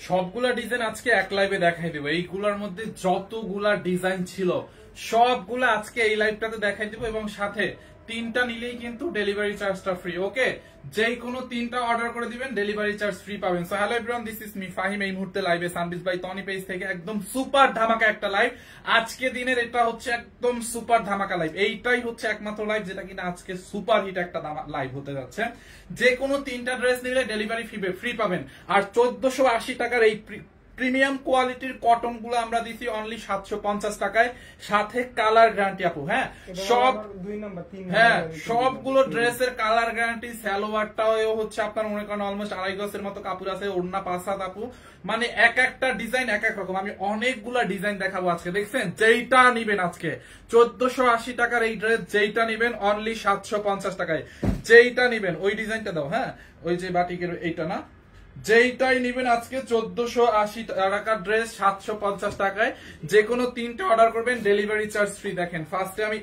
সবগুলা ডিজাইন আজকে এক লাইভে দেখাই দেবো। এইগুলার মধ্যে যতগুলা ডিজাইন ছিল সবগুলা আজকে এই লাইভটাতে দেখাই দেবো, এবং সাথে তিনটা নিলেই কিন্তু ডেলিভারি চার্জটা ফ্রি। ওকে, যেই কোনো তিনটা অর্ডার করে দিবেন ডেলিভারি চার্জ ফ্রি পাবেন। So hello everyone, this is me Fahim. এই মুহূর্তে লাইভে সানবিজ বাই তনি পেজ থেকে একদম সুপার ধামাকা একটা লাইভ। আজকে দিনের এটা হচ্ছে একদম সুপার ধামাকা লাইভ। এইটাই হচ্ছে একমাত্র লাইভ যেটা কিনা আজকে সুপার হিট একটা লাইভ হতে যাচ্ছে। যে কোনো তিনটা ড্রেস নিলে ডেলিভারি ফ্রি পাবেন। আর 1480 টাকার এই প্রিমিয়াম কোয়ালিটির কটন গুলো আমরা দিচ্ছি অনলি 750 টাকায়, সাথে কালার গ্যারান্টি আপু। হ্যাঁ, সবগুলো ড্রেসের কালার গ্যারান্টি। সালোয়ারটাও হচ্ছে আপনার মনে করেন অলমোস্ট 2.5 গজের মতো কাপড় আছে, ওড়না 5 আপু। মানে এক একটা ডিজাইন এক এক রকম। আমি অনেকগুলা ডিজাইন দেখাবো আজকে। দেখছেন, যেইটা নিবেন আজকে 1480 টাকার এই ড্রেস, যেইটা নিবেন অনলি 750 টাকায়। যেইটা নিবেন ওই ডিজাইনটা দাও। হ্যাঁ, ওই যে বাটিকের এইটা না, যেইটাই নিবেন আজকে 1480 টাকার ড্রেস 750 টাকায়। যে কোনো তিনটা অর্ডার করবেন ডেলিভারি চার্জ ফ্রি। দেখেন, ফার্স্টে আমি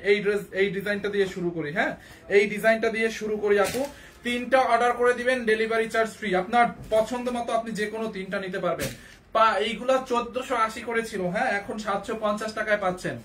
এই ডিজাইনটা দিয়ে শুরু করি। হ্যাঁ, এই ডিজাইনটা দিয়ে শুরু করি আপু। তিনটা অর্ডার করে দিবেন ডেলিভারি চার্জ ফ্রি। আপনার পছন্দ মতো আপনি যে কোনো তিনটা নিতে পারবেন। এইগুলা 1480 করেছিল, হ্যাঁ, এখন 750 টাকায় পাচ্ছেন।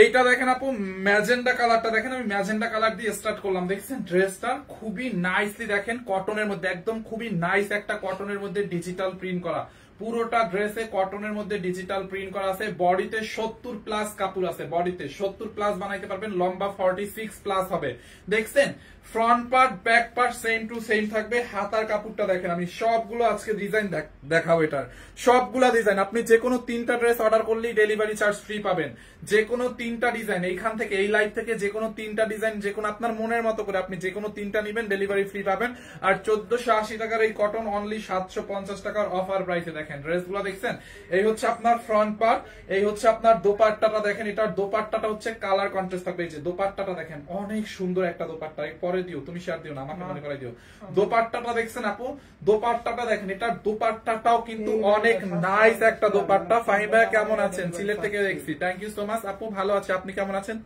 এইটা দেখেন আপু, ম্যাজেন্ডা কালারটা দেখেন। আমি ম্যাজেন্ডা কালার দিয়ে স্টার্ট করলাম। দেখছেন, ড্রেসটা খুবই নাইসলি দেখেন, কটনের মধ্যে একদম খুবই নাইস একটা কটনের মধ্যে ডিজিটাল প্রিন্ট করা। পুরোটা ড্রেসে কটনের মধ্যে ডিজিটাল প্রিন্ট করা আছে। বডিতে 70 প্লাস কাপড় আছে, বডিতে 70 প্লাস বানাইতে পারবেন। লম্বা 46 প্লাস হবে। দেখছেন, front part back part same to same থাকবে। হাতার কাপড়টা দেখেন। আমি সবগুলো আজকে ডিজাইন দেখাবো। এটার সবগুলা ডিজাইন আপনি যে কোনো তিনটা ড্রেস অর্ডার করলেই ডেলিভারি চার্জ ফ্রি পাবেন। যে কোনো তিনটা ডিজাইন এইখান থেকে, এই লাইভ থেকে যে কোনো তিনটা ডিজাইন, যে কোনো আপনার মনের মতো করে আপনি যে কোনো তিনটা নিবেন ডেলিভারি ফ্রি পাবেন। আর 1480 টাকার এই কটন অনলি 750 টাকার অফার প্রাইসে। দেখেন ড্রেসগুলো দেখছেন, এই হচ্ছে আপনার ফ্রন্ট পার্ট, এই হচ্ছে আপনার দোপাট্টাটা দেখেন। এটার দোপাট্টাটা হচ্ছে কালার কন্ট্রাস্ট থাকবে। এই যে দোপাট্টাটা দেখেন, অনেক সুন্দর একটা দোপাট্টা। পরে দিও, তুমি শেয়ার দিও না, আমাকে মনে করাই দিও। দোপাট্টাটা দেখছেন আপু, দোপাট্টাটা দেখেন। এটার দোপাট্টাটাও কিন্তু অনেক নাইস একটা দোপাট্টা। ফাহিম ভাই কেমন আছেন? সিলেট থেকে দেখছি, থ্যাংক ইউ সো মাচ আপু। ভালো আছে, আপনি কেমন আছেন?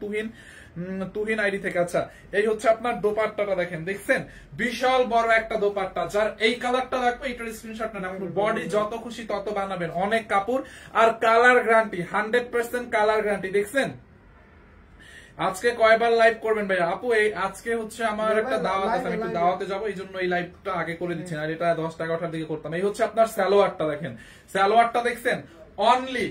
তুহিন আইডি থেকে। আচ্ছা, এই হচ্ছে আপনার দোপাট্টাটা দেখেন। দেখছেন, বিশাল বড় একটা দোপাট্টা। যার এই কালারটা লাগবে এটার স্ক্রিনশট নেন। বডি যত খুশি তত বানাবেন। অনেক কাপড় আর কালার গ্যারান্টি, 100% কালার গ্যারান্টি। দেখছেন, আজকে কয়বার লাইভ করবেন ভাইয়া? আপু এই আজকে হচ্ছে আমার একটা দাওয়াত আছে, আমি একটু দাওয়াতে যাবো, এই জন্য এই লাইভটা আগে করে দিচ্ছেন। আর এটা 10-11টার দিকে করতাম। এই হচ্ছে আপনার সালোয়ারটা দেখেন। সালোয়ারটা দেখছেন অনলি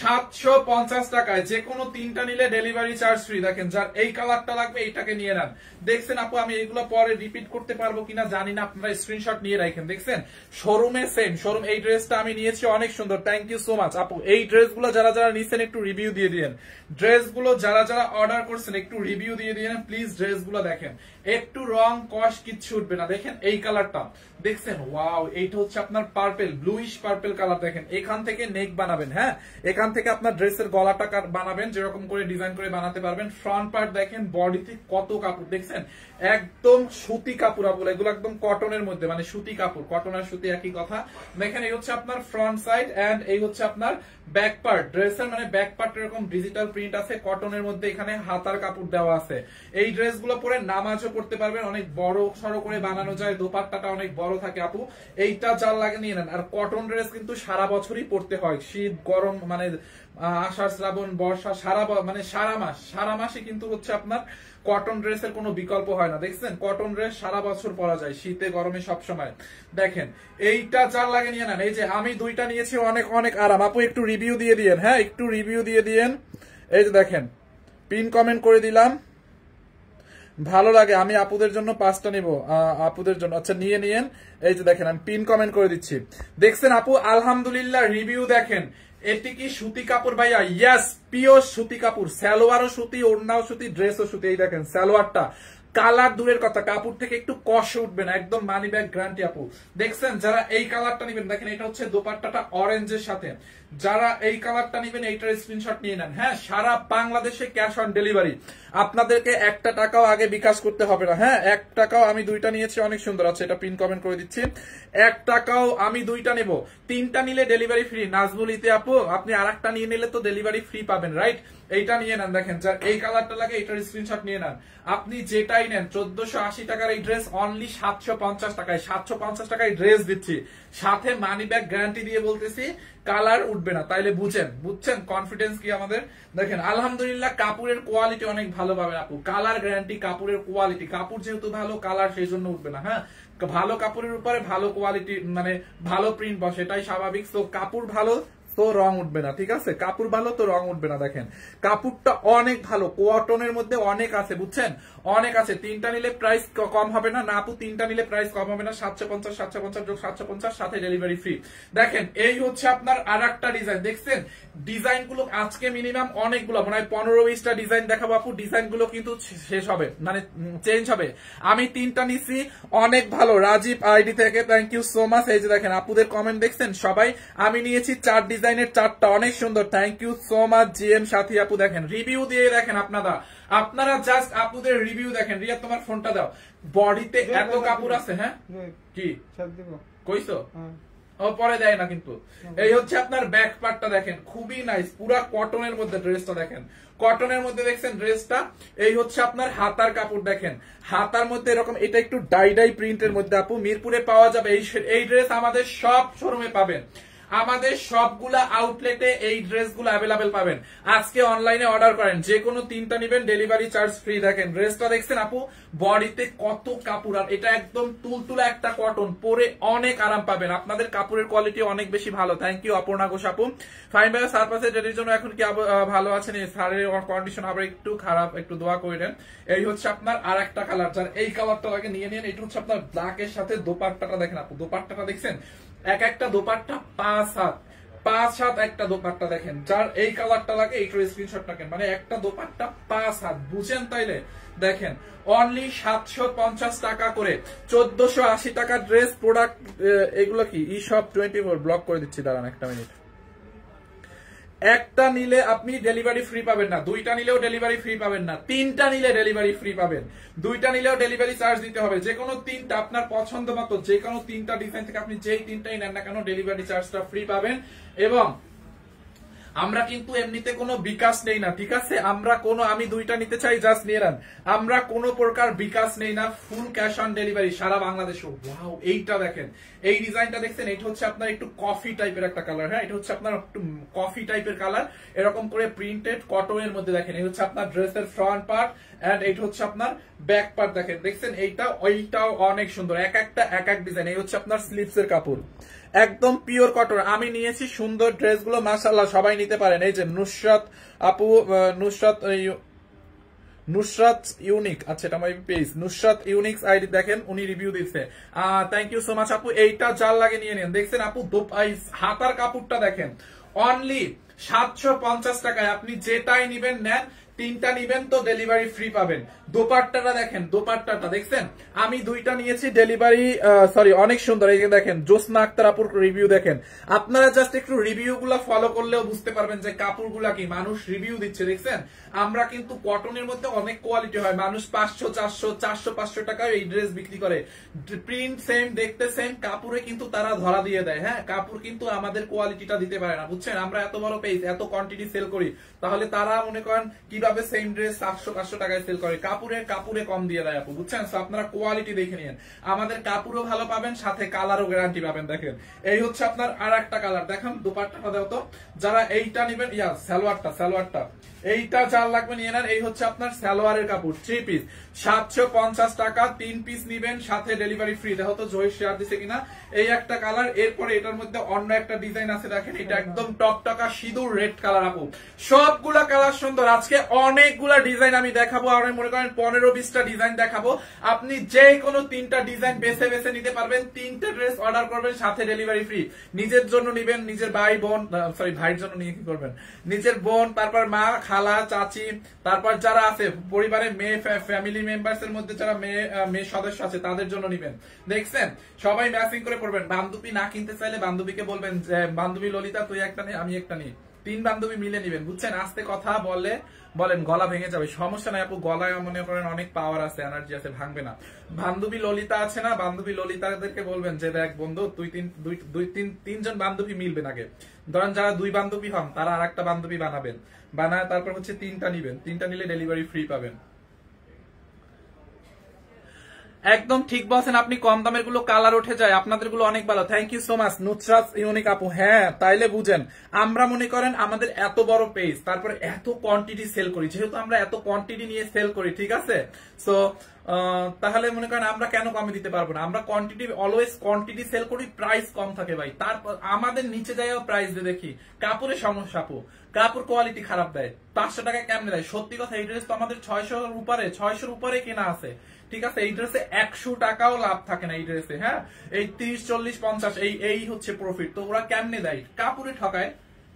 750 টাকায়। যে কোনো তিনটা নিলে ডেলিভারি চার্জ ফ্রি। দেখেন, যার এই কালারটা লাগবে এইটাকে নিয়ে নেন। দেখছেন আপু, আমি এগুলো পরে রিপিট করতে পারবো কিনা জানি না, আপনারা স্ক্রিনশট নিয়ে রাখেন। দেখছেন, শোরুমে সেম শোরুম। এই ড্রেসটা আমি নিয়েছি, অনেক সুন্দর, থ্যাংক ইউ সো মাচ আপু। এই ড্রেসগুলো যারা যারা নিচ্ছেন একটু রিভিউ দিয়ে দিয়েন। ড্রেসগুলো যারা যারা অর্ডার করছেন একটু রিভিউ দিয়ে দিয়েন প্লিজ। ড্রেসগুলো দেখেন, একটু রং কস কিচ্ছু উঠবে না। দেখেন এই কালারটা দেখছেন, ওয়াও। এইটা হচ্ছে আপনার পার্পেল, ব্লুইশ পার্পেল কালার। দেখেন, এখান থেকে নেক বানাবেন। হ্যাঁ, এখান থেকে আপনার ড্রেসের গলাটা বানাবেন, যেরকম করে ডিজাইন করে বানাতে পারবেন। ফ্রন্ট পার্ট দেখেন, বডিতে কত কাপড় দেখছেন, একদম সুতি কাপড় আপু। এগুলো একদম কটনের মধ্যে, মানে সুতি কাপড়। কটন আর সুতি একই কথা। দেখেন, এই হচ্ছে আপনার ফ্রন্ট সাইড এন্ড এই হচ্ছে আপনার ব্যাক পার্ট। ড্রেসের মানে ব্যাক পার্ট এরকম ডিজিটাল প্রিন্ট আছে কটনের মধ্যে। এখানে হাতার কাপড় দেওয়া আছে। এই ড্রেসগুলো পরে নামাজও করতে পারবেন, অনেক বড় সড়ো করে বানানো যায়। দোপাট্টাটা অনেক বড় থাকে আপু। এইটা যার লাগে নিয়ে নেন। আর কটন ড্রেস কিন্তু সারা বছরই পরতে হয়। শীত, গরম, মানে আষাঢ়, শ্রাবণ, বর্ষা, সারা মাসে কিন্তু হচ্ছে আপনার কটন ড্রেসের কোনো বিকল্প হয় না। দেখছেন, কটন ড্রেস সারা বছর পরা যায়, শীতে গরমে সবসময়। দেখেন, এইটা যার লাগে নিয়ে নেন। এই যে আমি দুইটা নিয়েছি, অনেক অনেক আরাম আপু। একটু রিভিউ দিয়ে দিয়েন। হ্যাঁ, একটু রিভিউ দিয়ে দিয়েন। এই যে দেখেন, পিন কমেন্ট করে দিলাম, ভালো লাগে। আমি আপুদের জন্য 5টা নিব, আপুদের জন্য। আচ্ছা, নিয়ে নিয়েন। এই যে দেখেন, আমি পিন কমেন্ট করে দিচ্ছি। দেখছেন আপু, আলহামদুলিল্লাহ। রিভিউ দেখেন, এটি কি সুতি কাপড় ভাইয়া? ইয়েস, পিওর সুতি কাপড়। সালোয়ারও সুতি, ওড়নাও সুতি, ড্রেসও সুতি। এই দেখেন সালোয়ারটা, কালার দূরের কথা, কাপড় থেকে একটু কষে উঠবে না, একদম মানি ব্যাগ গ্যারান্টি আপু। দেখছেন, যারা এই কালারটা নিবেন, দেখেন এটা হচ্ছে দোপাট্টাটা অরেঞ্জের সাথে। যারা এই কালারটা নিবেন এইটার স্ক্রিনশট নিয়ে নেন। হ্যাঁ, সারা বাংলাদেশে ক্যাশ অন ডেলিভারি। আপনাদেরকে 1 টাকাও আগে বিকাশ করতে হবে না। হ্যাঁ, 1 টাকাও। আমি দুইটা নিয়েছি, অনেক সুন্দর আছে। এটা পিন কমেন্ট করে দিচ্ছি। 1 টাকাও আমি দুইটা নেব। তিনটা নিলে ডেলিভারি ফ্রি। নাজমুল ইতি আপু, আপনি আরেকটা নিয়ে নিলে তো ডেলিভারি ফ্রি পাবেন। পাবেন, রাইট? এইটা নিয়ে নেন, দেখেন যার এই কালারটা লাগে এইটার স্ক্রিনশট নিয়ে নেন। আপনি যেটাই নেন 1480 টাকার এই ড্রেস অনলি 750 টাকায়, 750 টাকায় ড্রেস দিচ্ছি, সাথে মানি ব্যাক গ্যারান্টি দিয়ে বলতেছি কালার উঠবে না। তাইলে বুঝছেন কনফিডেন্স কি আমাদের। দেখেন আলহামদুলিল্লাহ কাপড়ের কোয়ালিটি অনেক ভালো পাবেন আপু, কালার গ্যারান্টি, কাপড়ের কোয়ালিটি, কাপড় যেহেতু ভালো কালার সেই জন্য উঠবে না। হ্যাঁ, ভালো কাপড়ের উপরে ভালো কোয়ালিটি মানে ভালো প্রিন্ট বসে, এটাই স্বাভাবিক। তো কাপড় ভালো তো রং উঠবে না, ঠিক আছে? কাপড় ভালো তো রং উঠবে না। দেখেন কাপড়টা অনেক ভালো, কটনের মধ্যে অনেক আছে, বুঝছেন, অনেক আছে। তিনটা নিলে প্রাইস কম হবে না, না আপু তিনটা নিলে প্রাইস কম হবে না। 750 750 যোগ 750 সাথে ডেলিভারি ফ্রি। দেখেন এই হচ্ছে আপনার আর একটা ডিজাইন, দেখছেন ডিজাইন গুলো আজকে মিনিমাম অনেকগুলো, মানে 15-20টা ডিজাইন দেখাবো আপু। ডিজাইন গুলো কিন্তু শেষ হবে, মানে চেঞ্জ হবে। আমি তিনটা নিছি, অনেক ভালো। রাজীব আইডি থেকে থ্যাংক ইউ সো মাচ। এই যে দেখেন আপুদের কমেন্ট দেখছেন সবাই, আমি নিয়েছি 4 ডিজাইনের 4টা, অনেক সুন্দর। Thank you so much GM Sathi আপু। দেখেন রিভিউ দিয়ে দেখেন আপনারা জাস্ট আপুদের রিভিউ দেখেন। রিয়া তোমার ফোনটা দাও। বডিতে এত কাপড় আছে, হ্যাঁ কি কইছো? ও পরে দেয় না কিন্তু। এই হচ্ছে আপনার ব্যাক পার্টটা দেখেন, খুবই নাইস, পুরা কটনের মধ্যে ড্রেসটা দেখেন, কটনের মধ্যে দেখছেন ড্রেসটা। এই হচ্ছে আপনার হাতার কাপড় দেখেন, হাতার মধ্যে এরকম, এটা একটু ডাই প্রিন্টের মধ্যে আপু মিরপুরে পাওয়া যাবে। এই ড্রেস আমাদের সব শোরুমে পাবেন, আমাদের সবগুলা আউটলেটে এই ড্রেসগুলো অ্যাভেলেবেল পাবেন। আজকে অনলাইনে অর্ডার করেন, যে কোনো তিনটা নিবেন ডেলিভারি চার্জ ফ্রি। দেখেন ড্রেসটা দেখছেন আপু, বডিতে কত কাপড়, আর এটা একদম তুলতুলা একটা কটন, পরে অনেক আরাম পাবেন। আপনাদের কাপড়ের কোয়ালিটি অনেক বেশি ভালো। থ্যাংক ইউ অপর্ণা ঘোষ আপু। ফাইন ভাই সারপাসে ডেলির জন্য এখন কি ভালো আছেন? স্যারের কন্ডিশন আবার একটু খারাপ, একটু দোয়া করে দেন। এই হচ্ছে আপনার আর একটা কালার, যার এই কালারটা লাগে নিয়ে নিন। এটা হচ্ছে আপনার ব্ল্যাকের সাথে দোপাট্টাটা দেখেন আপু, দোপাট্টাটা দেখছেন, এক একটা দোপাট্টা 5 হাত একটা দোপাট্টা দেখেন। যার এই কালারটা লাগে এইটার স্ক্রিনশট রাখেন, মানে একটা দোপাট্টা 5 হাত, বুঝেন? তাইলে দেখেন অনলি 750 টাকা করে, 1480 টাকা ড্রেস প্রোডাক্ট। এগুলো কি eShop 24 ব্লক করে দিচ্ছি, দাঁড়ান একটা মিনিট। একটা নিলে আপনি ডেলিভারি ফ্রি পাবেন না, দুইটা নিলেও ডেলিভারি ফ্রি পাবেন না, তিনটা নিলে ডেলিভারি ফ্রি পাবেন, দুইটা নিলেও ডেলিভারি চার্জ দিতে হবে। যে কোনো তিনটা আপনার পছন্দ মতো, যে কোনো তিনটা ডিজাইন থেকে আপনি যেই তিনটাই নেন না কেন ডেলিভারি চার্জটা ফ্রি পাবেন। এবং আমরা কিন্তু এমনিতে কোনো বিকাশ নেই না, ঠিক আছে? আমি দুইটা নিতে চাই, জাস্ট নিয়ে নেন। আমরা কোনো প্রকার বিকাশ নেই না, ফুল ক্যাশ অন ডেলিভারি সারা বাংলাদেশে। ওয়াও, এইটা দেখেন, এই ডিজাইনটা দেখছেন, এটা হচ্ছে আপনার একটু কফি টাইপের একটা কালার। হ্যাঁ, এটা হচ্ছে আপনার একটু কফি টাইপের কালার, এরকম করে প্রিন্টেড কটনের মধ্যে দেখেন। এই হচ্ছে আপনার ড্রেসের ফ্রন্ট পার্ট, এন্ড এইটা হচ্ছে আপনার ব্যাক পার্ট দেখেন, দেখছেন ওইটাও অনেক সুন্দর, এক একটা এক এক ডিজাইন। এই হচ্ছে আপনার স্লিভসের কাপড়, একদম পিওর কটন। আমি নিয়েছি সুন্দর ড্রেসগুলো, মাশাআল্লাহ সবাই নিতে পারেন। এই যে নুসরাত আপু, নুসরাত ইউনিক, আচ্ছা এটা আমার পেজ, নুসরাত ইউনিক্স আইডি দেখেন, উনি রিভিউ দিচ্ছে। থ্যাংক ইউ সো মাচ আপু। এইটা যার লাগে নিয়ে নেন। দেখছেন আপু হাতার কাপড়টা দেখেন, অনলি 750 টাকায় আপনি যেটাই নিবেন নেন, তিনটা নিবেন তো ডেলিভারি ফ্রি পাবেন। দোপাট্টাটা দেখেন, দোপাট্টাটা দেখছেন, আমি দুইটা নিয়েছি ডেলিভারি, সরি অনেক সুন্দর। এই যে দেখেন জোসনা আক্তার আপুর রিভিউ দেখেন। আপনারা জাস্ট একটু রিভিউ গুলা ফলো করলেও বুঝতে পারবেন যে কাপড়গুলা কি মানুষ রিভিউ দিচ্ছে, দেখছেন? আমরা কিন্তু কটনের মধ্যে অনেক কোয়ালিটি হয়, মানুষ 500 400 400 500 টাকায় এই ড্রেস বিক্রি করে, প্রিন্ট সেম, দেখতে সেম, কাপড়ে কিন্তু তারা ধরা দিয়ে দেয়। হ্যাঁ, কাপড় কিন্তু আমাদের কোয়ালিটিটা দিতে পারে না, বুঝছেন? আমরা এত বড় পেজ, এত কোয়ান্টিটি সেল করি, তাহলে তারা মনে করেন কিভাবে সেম ড্রেস 700 টাকায় সেল করে, কাপড়ে কম দিয়ে দেয় আপু, বুঝছেন? আপনারা কোয়ালিটি দেখে নিন, আমাদের কাপড়ও ভালো পাবেন, সাথে কালারও গ্যারান্টি পাবেন। দেখেন এই হচ্ছে আপনার আর একটা কালার, দেখেন দোপাট্টাটা দাও তো। যারা এইটা নিবেন, সালোয়ারটা এইটা যার লাগবে নিয়ে নেন। এই হচ্ছে আপনার সালোয়ারের কাপড়, 3 পিস, 750 টাকা, 3 পিস নিবেন, সাথে ডেলিভারি ফ্রি। দেখো তো জয় শেয়ার দিছে কিনা। এই একটা কালার, এরপরে এটার মধ্যে অন্য একটা ডিজাইন আছে, দেখেন এটা একদম টকটকা সিঁদুর রেড কালার আপু। সবগুলা কালার সুন্দর, আজকে অনেকগুলা ডিজাইন আমি দেখাবো, আর মনে করেন 15-20টা ডিজাইন দেখাবো। আপনি যে কোনো তিনটা ডিজাইন বেছে বেছে নিতে পারবেন, তিনটা ড্রেস অর্ডার করবেন, সাথে ডেলিভারি ফ্রি। নিজের জন্য নিবেন, নিজের ভাই বোন, সরি ভাইয়ের জন্য নিয়ে কি করবেন, নিজের বোন, তারপর মা, খালা, চাচি, তারপর যারা আছে পরিবারে মেয়ে, ফ্যামিলি মেম্বার্স এর মধ্যে যারা মেয়ে সদস্য আছে তাদের জন্য নিবেন। দেখছেন সবাই ম্যাচিং করে পড়বেন। বান্ধবী না কিনতে চাইলে বান্ধবীকে বলবেন যে বান্ধবী ললিতা তুই একটা নে, আমি একটা নিই, তিন বান্ধবী মিলে নিবেন, বুঝছেন? আস্তে কথা বলেন গলা ভেঙে যাবে, সমস্যা নাই আপু, গলায় মনে করেন অনেক পাওয়ার আছে, এনার্জি আছে, ভাঙবে না। বান্ধবী ললিতা আছে না, বান্ধবী ললিতাদেরকে বলবেন যে দেখ বন্ধু তুই তিনজন বান্ধবী মিলবেন আগে, ধরেন যারা দুই বান্ধবী হন তারা আর একটা বান্ধবী বানায় তারপর হচ্ছে তিনটা নিবেন, তিনটা নিলে ডেলিভারি ফ্রি পাবেন। একদম ঠিক বলছেন আপনি, কম দামের গুলো কালার উঠে যায়, আপনাদের গুলো অনেক ভালো, thank you so much Nusrat unique আপু। হ্যাঁ তাইলে বুঝেন, আমরা মনে করেন আমাদের এত বড় পেজ, তারপরে এত কোয়ান্টিটি সেল করি, যেহেতু আমরা এত কোয়ান্টিটি নিয়ে সেল করি, ঠিক আছে, সো তাহলে মনে করেন আমরা কেন কমে দিতে পারবো না? আমরা কোয়ান্টিটি অলওয়েজ কোয়ান্টিটি সেল করি, প্রাইস কম থাকে ভাই, তারপর আমাদের নিচে যাইও প্রাইস দিয়ে দেখি কাপড়ের সমস্যা আপু, কাপড় কোয়ালিটি খারাপ দেয়, 500 টাকায় কেমনে দেয়? সত্যি কথা, এই ড্রেস তো আমাদের 600-র উপরে কেনা আছে, ঠিক আছে, এই ড্রেসে 100 টাকাও লাভ থাকে না এই ড্রেসে, হ্যাঁ, এই 30-40-50 এই হচ্ছে প্রফিট। তো ওরা কেমনে দেয়? কাপড়ে ঠকায়,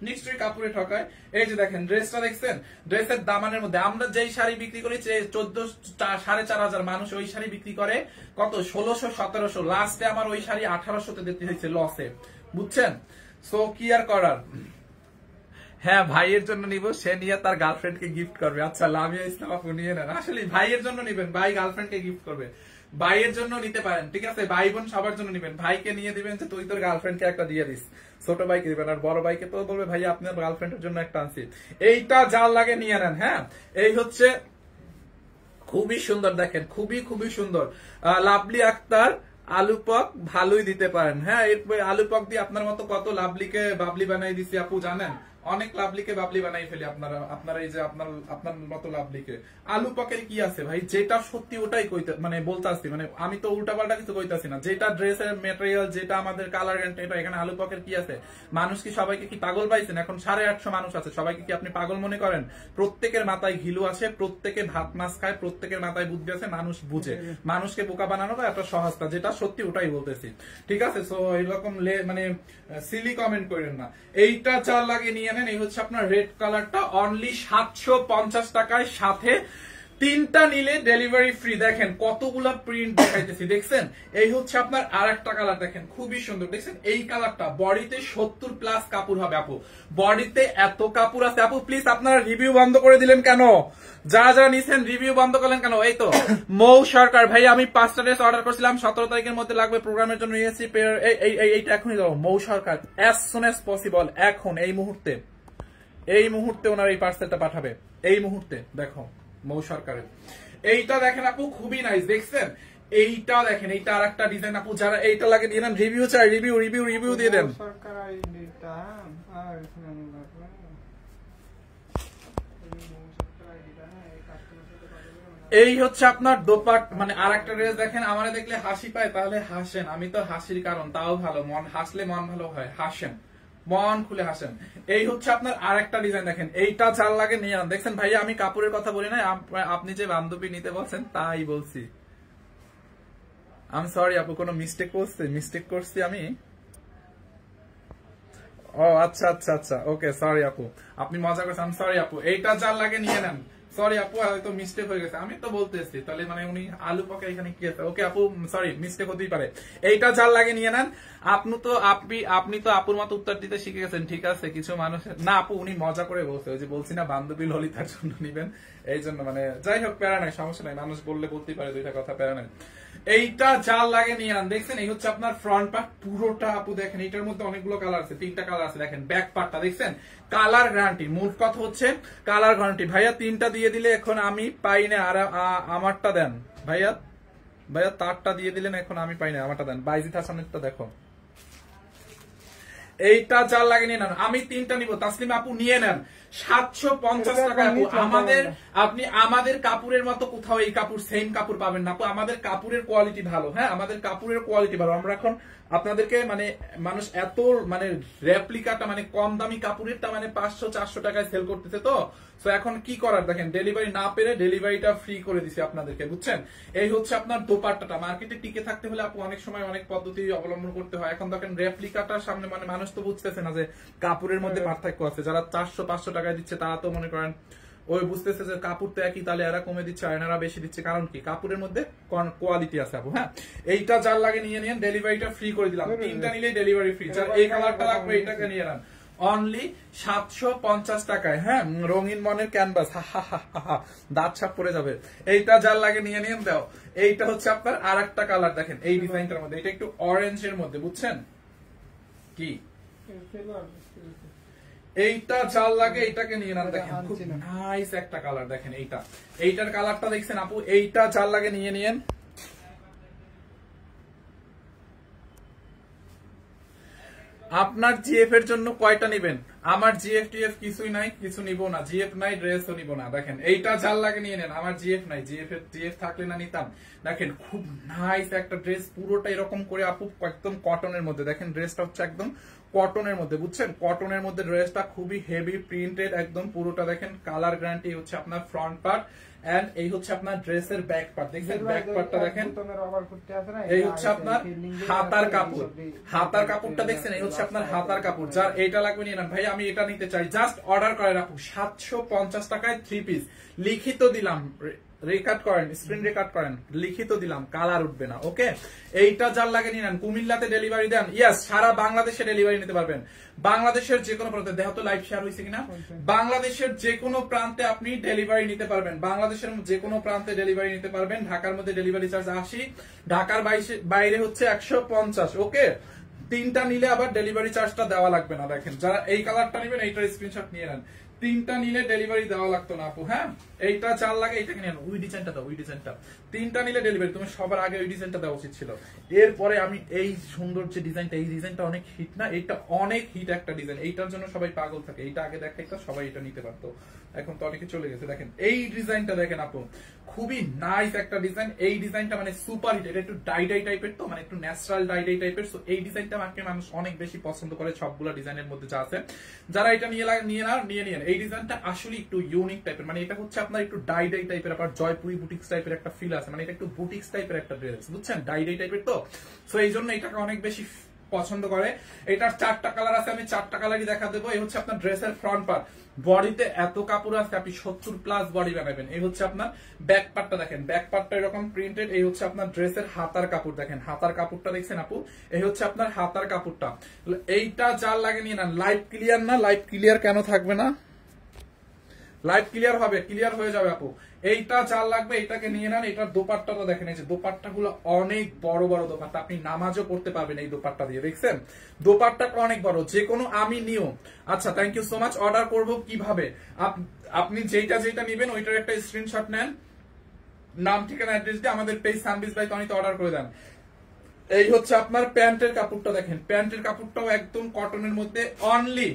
নিশ্চয়ই কাপড়ে ঠকায়। এই যে দেখেন ড্রেসটা দেখছেন, ড্রেসের দামানের মধ্যে আমরা যেই শাড়ি বিক্রি করি 14,500 মানুষ ওই শাড়ি বিক্রি করে কত 1600-1700, লাস্টে আমার ওই শাড়ি 1800-তে দিতে হয়েছে লসে, বুঝছেন? সো কি আর করার। হ্যাঁ ভাইয়ের জন্য নিব, সে নিয়ে তার গার্লফ্রেন্ডকে গিফট করবে। আচ্ছা লামিয়া ইসলাম আপু নিয়ে নেন, আসলে ভাইয়ের জন্য নিবেন, ভাই গার্লফ্রেন্ডকে গিফট করবে, ভাইয়ের জন্য নিতে পারেন, ঠিক আছে, ভাই বোন সবার জন্য নিবেন, ভাইকে নিয়ে দিবেন যে তুই তোর গার্লফ্রেন্ডকে একটা দিয়ে দিস, ছোট ভাইকে দিবেন, আর বড় ভাইকে তো বলবে ভাই আপনার গার্লফ্রেন্ডের জন্য একটা আনছি, এইটা যার লাগে নিয়ে নেন। হ্যাঁ এই হচ্ছে খুবই সুন্দর, দেখেন খুবই সুন্দর, লাভলি আক্তার আলু পক ভালোই দিতে পারেন। হ্যাঁ এরপরে আলু পক দিয়ে আপনার মতো কত লাভলিকে বাবলি বানাই দিছি আপু, জানেন অনেক লাভলিকে বাবলি বানাই ফেলি আপনারা এই যে আপনার মতো লাভলিকে। আলু পকের কি আছে ভাই, যেটা সত্যি ওটাই মানে বলতাছি, মানে আমি তো উল্টাপাল্টা কিছু কইতাছি না, যেটা ড্রেসের মেটেরিয়াল, যেটা আমাদের কালার গ্যারান্টি, এটা এখানে আলু পকের কি আছে? মানুষ কি সবাইকে কি পাগল পাইছেন? এখন 850 মানুষ আছে, সবাইকে কি আপনি পাগল মনে করেন? প্রত্যেকের মাথায় ঘিলু আছে, প্রত্যেকে ভাত মাছ খায়, প্রত্যেকের মাথায় বুদ্ধি আছে, মানুষ বুঝে, মানুষকে বোকা বানানোটা একটা সহজতা, যেটা সত্যি ওটাই বলতেছি, ঠিক আছে। সো এইরকম মানে সিলি কমেন্ট করেন না। এইটা চাল লাগে নিয়ে নেন, এই হচ্ছে আপনার রেড কালারটা, অনলি 750 টাকায়, সাথে তিনটা নিলে ডেলিভারি ফ্রি। দেখেন কতগুলা প্রিন্ট দেখাইতেছি, দেখছেন? এই হচ্ছে আপনার আর একটা কালার, দেখেন খুবই সুন্দর, দেখছেন এই কালারটা, বডিতে 70+ কাপড় হবে আপু, বডিতে এত কাপড় আছে আপু। প্লিজ আপনারা রিভিউ বন্ধ করে দিলেন কেন? যা নিছেন রিভিউ বন্ধ করলেন কেন? এই তো মৌ সরকার ভাই, আমি 5টা ড্রেস অর্ডার করছিলাম, 17 তারিখের মধ্যে লাগবে, প্রোগ্রামের জন্য নিয়েছি, এইটা এখনই দাও মৌ সরকার, অ্যাজ সুন অ্যাজ পসিবল, এখন এই মুহূর্তে ওনার এই পার্সেলটা পাঠাবে, এই মুহূর্তে। দেখো মৌ সরকারের এইটা দেখেন আপু, খুবই নাইস, দেখছেন? এইটা দেখেন, এইটা আর একটা ডিজাইন আপু, যারা এইটা লাগে দিয়ে নেন, রিভিউ চাই, রিভিউ দিয়ে দেন। এই হচ্ছে আপনার দোপাট, মানে আর একটা ড্রেস দেখেন, আমারে দেখলে হাসি পায় তাহলে হাসেন, আমি তো হাসির কারণ, তাও ভালো, মন হাসলে মন ভালো হয়, হাসেন, মন খুলে হাসেন। এই হচ্ছে আপনার আর একটা ডিজাইন, দেখেন এইটা চাল লাগে নিয়ে আন। দেখছেন ভাইয়া আমি কাপড়ের কথা বলি না, আপনি যে বান্ধবী নিতে বলছেন তাই বলছি। আমি সরি আপু, কোনো মিস্টেক করছি আমি। ও আচ্ছা ওকে, সরি আপু, আপনি মজা করছেন, আমি সরি আপু, এইটা চাল লাগে নিয়ে নেন। সরি আপু, হয়তো মিস্টেক হয়ে গেছে, আমি তো বলতেছি, তাহলে মানে উনি আলু পকে এখানে কি আছে? ওকে আপু সরি, মিস্টেক হতেই পারে। এইটা জাল লাগে নিয়ে নেন। আপনি তো আপুর মতো উত্তর দিতে শিখে গেছেন, ঠিক আছে, কিছু মানুষের না আপু, উনি মজা করে বলছে, ওই যে বলছি না বান্ধবী ললিতার জন্য নিবেন, এই জন্য, মানে যাই হোক প্যারা নাই, সমস্যা নাই, মানুষ বললে বলতেই পারে, দুইটা কথা, প্যারা নাই। এইটা জাল লাগে নিয়ে আন, দেখছেন? এই হচ্ছে আপনার ফ্রন্ট পার্ট পুরোটা আপু, দেখেন এইটার মধ্যে অনেকগুলো কালার আছে, 3টা কালার আছে, দেখেন ব্যাক পার্টটা দেখছেন, কালার গ্যারান্টি, মূল কথা হচ্ছে কালার গ্যারান্টি। ভাইয়া 3টা দিয়ে দিলে এখন আমি পাই না, আর আমারটা দেন ভাইয়া তারটা দিয়ে দিলেন, এখন আমি পাই না, আমারটা দেন। বাইজিৎ হাসানেরটা দেখো, এইটা জাল লাগে নিয়ে নেন, আমি 3টা নিব, তাসলিম আপু নিয়ে নেন, 750 টাকা আপু। আপনি আমাদের কাপড়ের মতো কোথাও এই কাপড় সেম কাপড় পাবেন না আপু, আমাদের কাপড়ের কোয়ালিটি ভালো। হ্যাঁ আমাদের কাপড়ের কোয়ালিটি ভালো, আমরা এখন আপনাদেরকে মানে মানুষ এত মানে রেপ্লিকাটা, মানে কম দামি কাপড়েরটা মানে 500-400 টাকায় সেল করতেছে, তো এখন কি করার, দেখেন ডেলিভারি না পেরে ডেলিভারিটা ফ্রি করে দিছি আপনাদেরকে, বুঝছেন? এই হচ্ছে আপনার দোপাট্টাটা। মার্কেটে টিকে থাকতে হলে আপু অনেক সময় অনেক পদ্ধতি অবলম্বন করতে হয়, এখন দেখেন রেপ্লিকাটার সামনে মানে মানুষ তো বুঝতেছে না যে কাপড়ের মধ্যে পার্থক্য আছে, যারা 400-500 টাকায় দিচ্ছে তারা তো মনে করেন ওই বুঝতেছে যে কাপড় তো একই, তাহলে এরা কমে দিচ্ছে, এনারা বেশি দিচ্ছে, কারণ কি কাপড়ের মধ্যে কোয়ালিটি আছে আপু। হ্যাঁ এইটা যার লাগে নিয়ে নিন, ডেলিভারিটা ফ্রি করে দিলাম, 3টা নিলেই ডেলিভারি ফ্রি। যার এই কালারটা লাগবে এইটাকে নিয়ে নেন, অনলি 750 টাকায়। হ্যাঁ, রঙিন মনের ক্যানভাস, দাঁত ছাপ পড়ে যাবে। এইটা যার লাগে নিয়ে নিন দাও। এইটা হচ্ছে আপনার আর একটা কালার দেখেন এই ডিজাইনটার মধ্যে, এটা একটু অরেঞ্জের মধ্যে, বুঝছেন কি? এইটা যার লাগে এইটাকে নিয়ে নেন, দেখেন খুব নাইস একটা কালার। দেখেন এইটার কালারটা দেখছেন আপু? এইটা যার লাগে নিয়ে নিয়েন। আপনার জিএফ এর জন্য কয়টা নিবেন? আমার জিএফ টিএফ কিছুই নাই, কিছু নিব না, জিএফ নাই, ড্রেসও নিব না। দেখেন এইটা যার লাগে নিয়ে নেন, আমার জিএফ নাই, জিএফ থাকলে না নিতাম। দেখেন খুব নাইস একটা ড্রেস, পুরোটা এরকম করে আপু একদম কটনের মধ্যে। দেখেন ড্রেসটা হচ্ছে একদম কটনের মধ্যে, বুঝছেন? কটনের মধ্যে ড্রেসটা খুবই হেভি প্রিন্টেড একদম পুরোটা। দেখেন কালার গ্যারান্টি হচ্ছে আপনার ফ্রন্ট পার্ট এন্ড এই হচ্ছে আপনার ড্রেসের ব্যাক পার্ট। দেখেন ব্যাক পার্টটা দেখেন, এই হচ্ছে আপনার হাতার কাপড়। হাতার কাপড়টা দেখছেন, এই হচ্ছে আপনার হাতার কাপড়। যার এইটা লাগবে নিয়ে নেন। ভাই আমি এটা নিতে চাই, জাস্ট অর্ডার করে রাখুন। 750 টাকায় 3 পিস লিখিত দিলাম, রেকর্ড করেন, স্ক্রিন রেকর্ড করেন, লিখিত দিলাম, কালার উঠবে না। ওকে, এইটা যার লাগে নিয়ে নেন। কুমিল্লাতে ডেলিভারি দেন? ইয়েস, সারা বাংলাদেশে ডেলিভারি নিতে পারবেন। বাংলাদেশের যে কোনো প্রান্তে, দেখো তো লাইভ শেয়ার হয়েছে কিনা। বাংলাদেশের যে কোনো প্রান্তে আপনি ডেলিভারি নিতে পারবেন। বাংলাদেশের যে কোনো প্রান্তে ডেলিভারি নিতে পারবেন। ঢাকার মধ্যে ডেলিভারি চার্জ 80, ঢাকার বাইরে হচ্ছে 150। ওকে, তিনটা নিলে আবার ডেলিভারি চার্জটা দেওয়া লাগবে না। দেখেন যারা এই কালারটা নেবেন এইটার স্ক্রিনশট নিয়ে নেন। তিনটা নিলে ডেলিভারি দেওয়া লাগতো না আপু। হ্যাঁ, এইটা চার লাগে, এইটাকে নেন। ওই ডিজাইনটা দাও, ওই ডিজাইনটা। তিনটা নিলে ডেলিভারি, তুমি সবার আগে ওই ডিজাইনটা দেওয়া উচিত ছিল। এরপরে আমি এই সুন্দর যে ডিজাইনটা, এই ডিজাইনটা অনেক হিট না? এইটা অনেক হিট একটা ডিজাইন, এইটার জন্য সবাই পাগল থাকে। এইটা আগে দেখাইতো, সবাই এটা নিতে পারতো, এখন তো অনেকে চলে গেছে। দেখেন এই ডিজাইনটা দেখেন আপু, খুবই নাইস একটা ডিজাইন। এই ডিজাইনটা মানে সুপার হিট। এটা একটু ডাই টাইপের, তো মানে একটু ন্যাচারাল ডাই টাইপের। সো এই ডিজাইনটা আমাকে মানুষ অনেক বেশি পছন্দ করে সবগুলো ডিজাইনের মধ্যে যা আছে। যারা এটা নিয়ে নিয়ে এই ডিজাইনটা আসলে একটু ইউনিক টাইপের, মানে এটা হচ্ছে আপনার একটু ডাই টাইপের, আবার জয়পুরি বুটিক্স টাইপের একটা ফিল আছে। মানে এটা একটু বুটিক্স টাইপের একটা ড্রেস, বুঝছেন? ডাই টাইপের তো, সো এই জন্য এটাকে অনেক বেশি পছন্দ করে। এটার 4টা কালার আছে, আমি 4টা কালারই দেখা দেবো। এই হচ্ছে আপনার ড্রেসের ফ্রন্ট পার্ট। বডিতে এত কাপড় আছে, আপনি 70+ বডি বানাবেন। এই হচ্ছে আপনার ব্যাক পার্টটা, দেখেন ব্যাক পার্টটা এরকম প্রিন্টেড। এই হচ্ছে আপনার ড্রেসের হাতার কাপড়, দেখেন হাতার কাপড়টা দেখছেন আপু? এই হচ্ছে আপনার হাতার কাপড়টা। এইটা যার লাগে নিয়ে নেন। লাইভ ক্লিয়ার না? লাইভ ক্লিয়ার কেন থাকবে না? লাইভ ক্লিয়ার হবে, ক্লিয়ার হয়ে যাবে আপু। এইটা যার লাগবে এইটাকে নিয়ে নেন। এটার দোপাট্টাটা দেখেন, এই যে দোপাট্টাগুলো অনেক বড় বড় দোপাট্টা, আপনি নামাজও পড়তে পারবেন এই দোপাট্টা দিয়ে। দেখছেন দোপাট্টাটা অনেক বড়, যে কোনো আমি নিও। আচ্ছা, thank you so much. Order করব কিভাবে? আপনি যেটা নিবেন ওইটার একটা স্ক্রিনশট নেন, নাম ঠিকানা অ্যাড্রেস দিয়ে আমাদের পেজ সানবিজ বাই টনিতে অর্ডার করে দেন। এই হচ্ছে আপনার প্যান্টের কাপড়টা, দেখেন প্যান্টের কাপড়টাও একদম কটনের মধ্যে, অনলি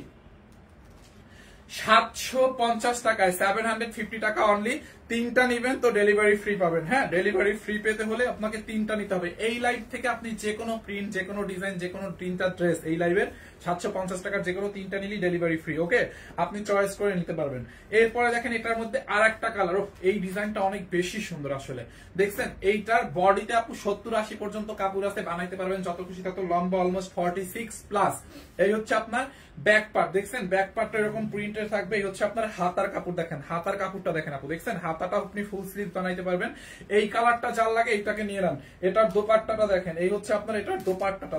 750 টাকায়, 750 টাকা অনলি। তিনটা নিবেন তো ডেলিভারি ফ্রি পাবেন। হ্যাঁ, ডেলিভারি ফ্রি পেতে হলে আপনাকে তিনটা নিতে হবে। এই লাইভ থেকে আপনি যে কোনো প্রিন্ট, যে কোনো ডিজাইন, যে কোনো তিনটা ড্রেস এই লাইভের 750 টাকার যে কোনো তিনটা নিলি ডেলিভারি ফ্রি। ওকে, আপনি চয়েস করে নিতে পারবেন। এরপরে দেখেন এটার মধ্যে আর একটা কালার, এই ডিজাইনটা অনেক বেশি সুন্দর আসলে। দেখছেন এইটার বডিতে আপু 70-80 পর্যন্ত কাপড় আছে, বানাইতে পারবেন যত খুশি তত, লম্বা অলমোস্ট 46+। এই হচ্ছে আপনার ব্যাক পার্ট, দেখছেন ব্যাক পার্টটা এরকম প্রিন্টের থাকবে। এই হচ্ছে আপনার হাতার কাপড়, দেখেন হাতার কাপড়টা দেখেন আপু, দেখছেন হাতাটা আপনি ফুল স্লিভ বানাইতে পারবেন। এই কালারটা যার লাগে এইটাকে নিয়ে নেন। এটার দোপাট্টাটা দেখেন, এই হচ্ছে আপনার এটার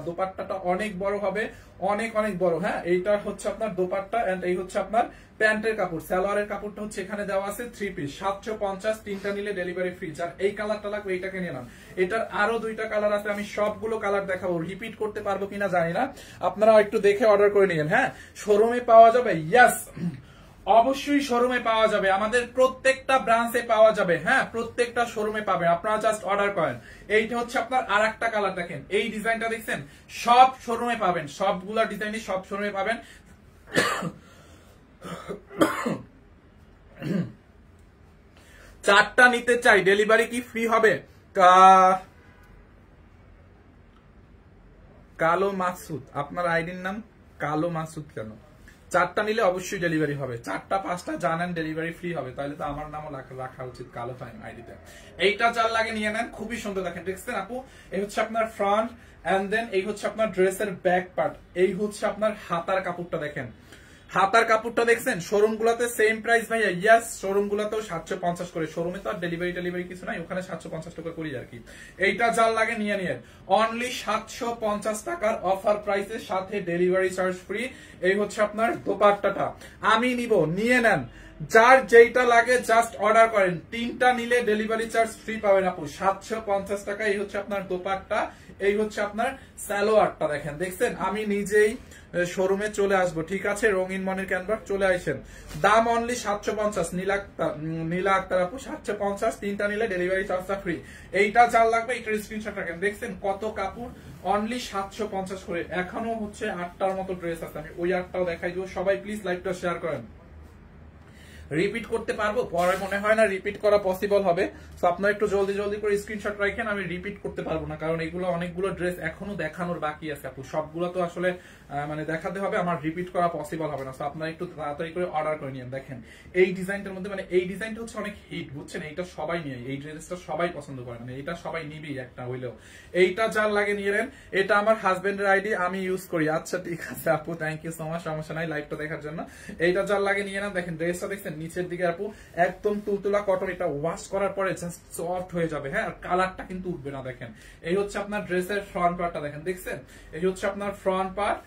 দোপাট্টাটা অনেক বড় হবে, অনেক অনেক বড়। হ্যাঁ, এইটা হচ্ছে আপনার দোপাট্টা এন্ড এই হচ্ছে আপনার প্যান্টের কাপড়। সালোয়ারের কাপড়টা হচ্ছে এখানে দেওয়া আছে 3 পিস, 750, তিনটা নিলে ডেলিভারি ফ্রি। যার এই কালারটা লাগবে এইটাকে নিয়ে নেন। এটার আরো 2টা কালার আছে, আমি সবগুলো কালার দেখাবো, রিপিট করতে পারবো কিনা জানি না, আপনারা একটু দেখে অর্ডার করে নিন। হ্যাঁ, শোরুমে পাওয়া যাবে, ইয়েস অবশ্যই শোরুমে পাওয়া যাবে, আমাদের প্রত্যেকটা ব্রাঞ্চে পাওয়া যাবে। হ্যাঁ, প্রত্যেকটা শোরুমে পাবেন, আপনারা জাস্ট অর্ডার করেন। এইটা হচ্ছে আপনার আর একটা কালার, দেখেন এই ডিজাইনটা দেখছেন, সব শোরুমে পাবেন, সবগুলা ডিজাইনই সব শোরুমে পাবেন। 4টা নিতে চাই, ডেলিভারি কি ফ্রি হবে? কালো মাসুদ, আপনার আইডির নাম কালো মাসুদ কেন? 4টা নিলে অবশ্যই ডেলিভারি হবে, 4টা 5টা জানেন ডেলিভারি ফ্রি হবে, তাহলে তো আমার নামও রাখা উচিত কালো টাইম আইডিতে। এইটা যার লাগে নিয়ে নেন, খুবই সুন্দর দেখেন, দেখছেন আপু? এই হচ্ছে আপনার ফ্রন্ট এন্ড দেন এই হচ্ছে আপনার ড্রেসের ব্যাক পার্ট। এই হচ্ছে আপনার হাতার কাপড়টা, দেখেন হাতার কাপড়টা দেখছেন শোরুম গুলাতে সেম প্রাইস ভাইয়া, ইয়াস শোরুম গুলাতেও 750 করে, শোরুমে তো আর ডেলিভারি কিছু নাই, ওখানে 750 টাকা করি আর কি। এইটা যার লাগে নিয়ে নিয়ে অনলি 750 টাকার অফার প্রাইসের সাথে ডেলিভারি চার্জ ফ্রি। এই হচ্ছে আপনার দোপাট্টাটা, আমি নিব, নিয়ে নেন, যার যেইটা লাগে জাস্ট অর্ডার করেন, 3টা নিলে ডেলিভারি চার্জ ফ্রি পাবেন আপু 750 টাকা। এই হচ্ছে আপনার দোপাট্টা, এই হচ্ছে আপনার সালোয়ারটা দেখেন, দেখছেন আমি নিজেই শোরুমে চলে আসবো, ঠিক আছে, রঙিন মনের ক্যানভাস চলে আসেন, দাম অনলি 750, নীলা আক্তার আপু 750, 3টা নিলে ডেলিভারি চার্জটা ফ্রি। এইটা যার লাগবে এইটার স্ক্রিনশট রাখেন, দেখছেন কত কাপড়, অনলি 750 করে। এখনো হচ্ছে 8টার মতো ড্রেস আছে, আমি ওই 8টাও দেখাই দিব। সবাই প্লিজ লাইভটা শেয়ার করেন। রিপিট করতে পারবো পরে মনে হয় না রিপিট করা পসিবল হবে, তো আপনারা একটু জলদি জলদি করে স্ক্রিনশট রাখেন, আমি রিপিট করতে পারবো না কারণ এগুলো অনেকগুলো ড্রেস এখনো দেখানোর বাকি আছে আপু, সবগুলো তো আসলে মানে দেখাতে হবে, আমার রিপিট করা পসিবল হবে না, তো আপনারা একটু তাড়াতাড়ি করে অর্ডার করে নিন। দেখেন এই ডিজাইনটার মধ্যে মানে এই ডিজাইনটা হচ্ছে অনেক হিট, বুঝছেন, এইটা সবাই নিয়ে, এই ড্রেসটা সবাই পছন্দ করে, মানে এটা সবাই নিবেই একটা হইলেও। এইটা যার লাগে নিয়ে নেন, এটা আমার হাজবেন্ডের আইডি, আমি ইউজ করি। আচ্ছা ঠিক আছে আপু, থ্যাংক ইউ সো মাচ, সমস্যা নাই লাইভটা দেখার জন্য। এইটা যার লাগে নিয়ে নেন, দেখেন ড্রেসটা দেখছেন নিচের দিকে আপু একদম তুলতুলা কটন, এটা ওয়াশ করার পরে জাস্ট সফট হয়ে যাবে, হ্যাঁ, আর কালারটা কিন্তু উঠবে না। দেখেন এই হচ্ছে আপনার ড্রেসের ফ্রন্ট পার্টটা, দেখেন দেখছেন, এই হচ্ছে আপনার ফ্রন্ট পার্ট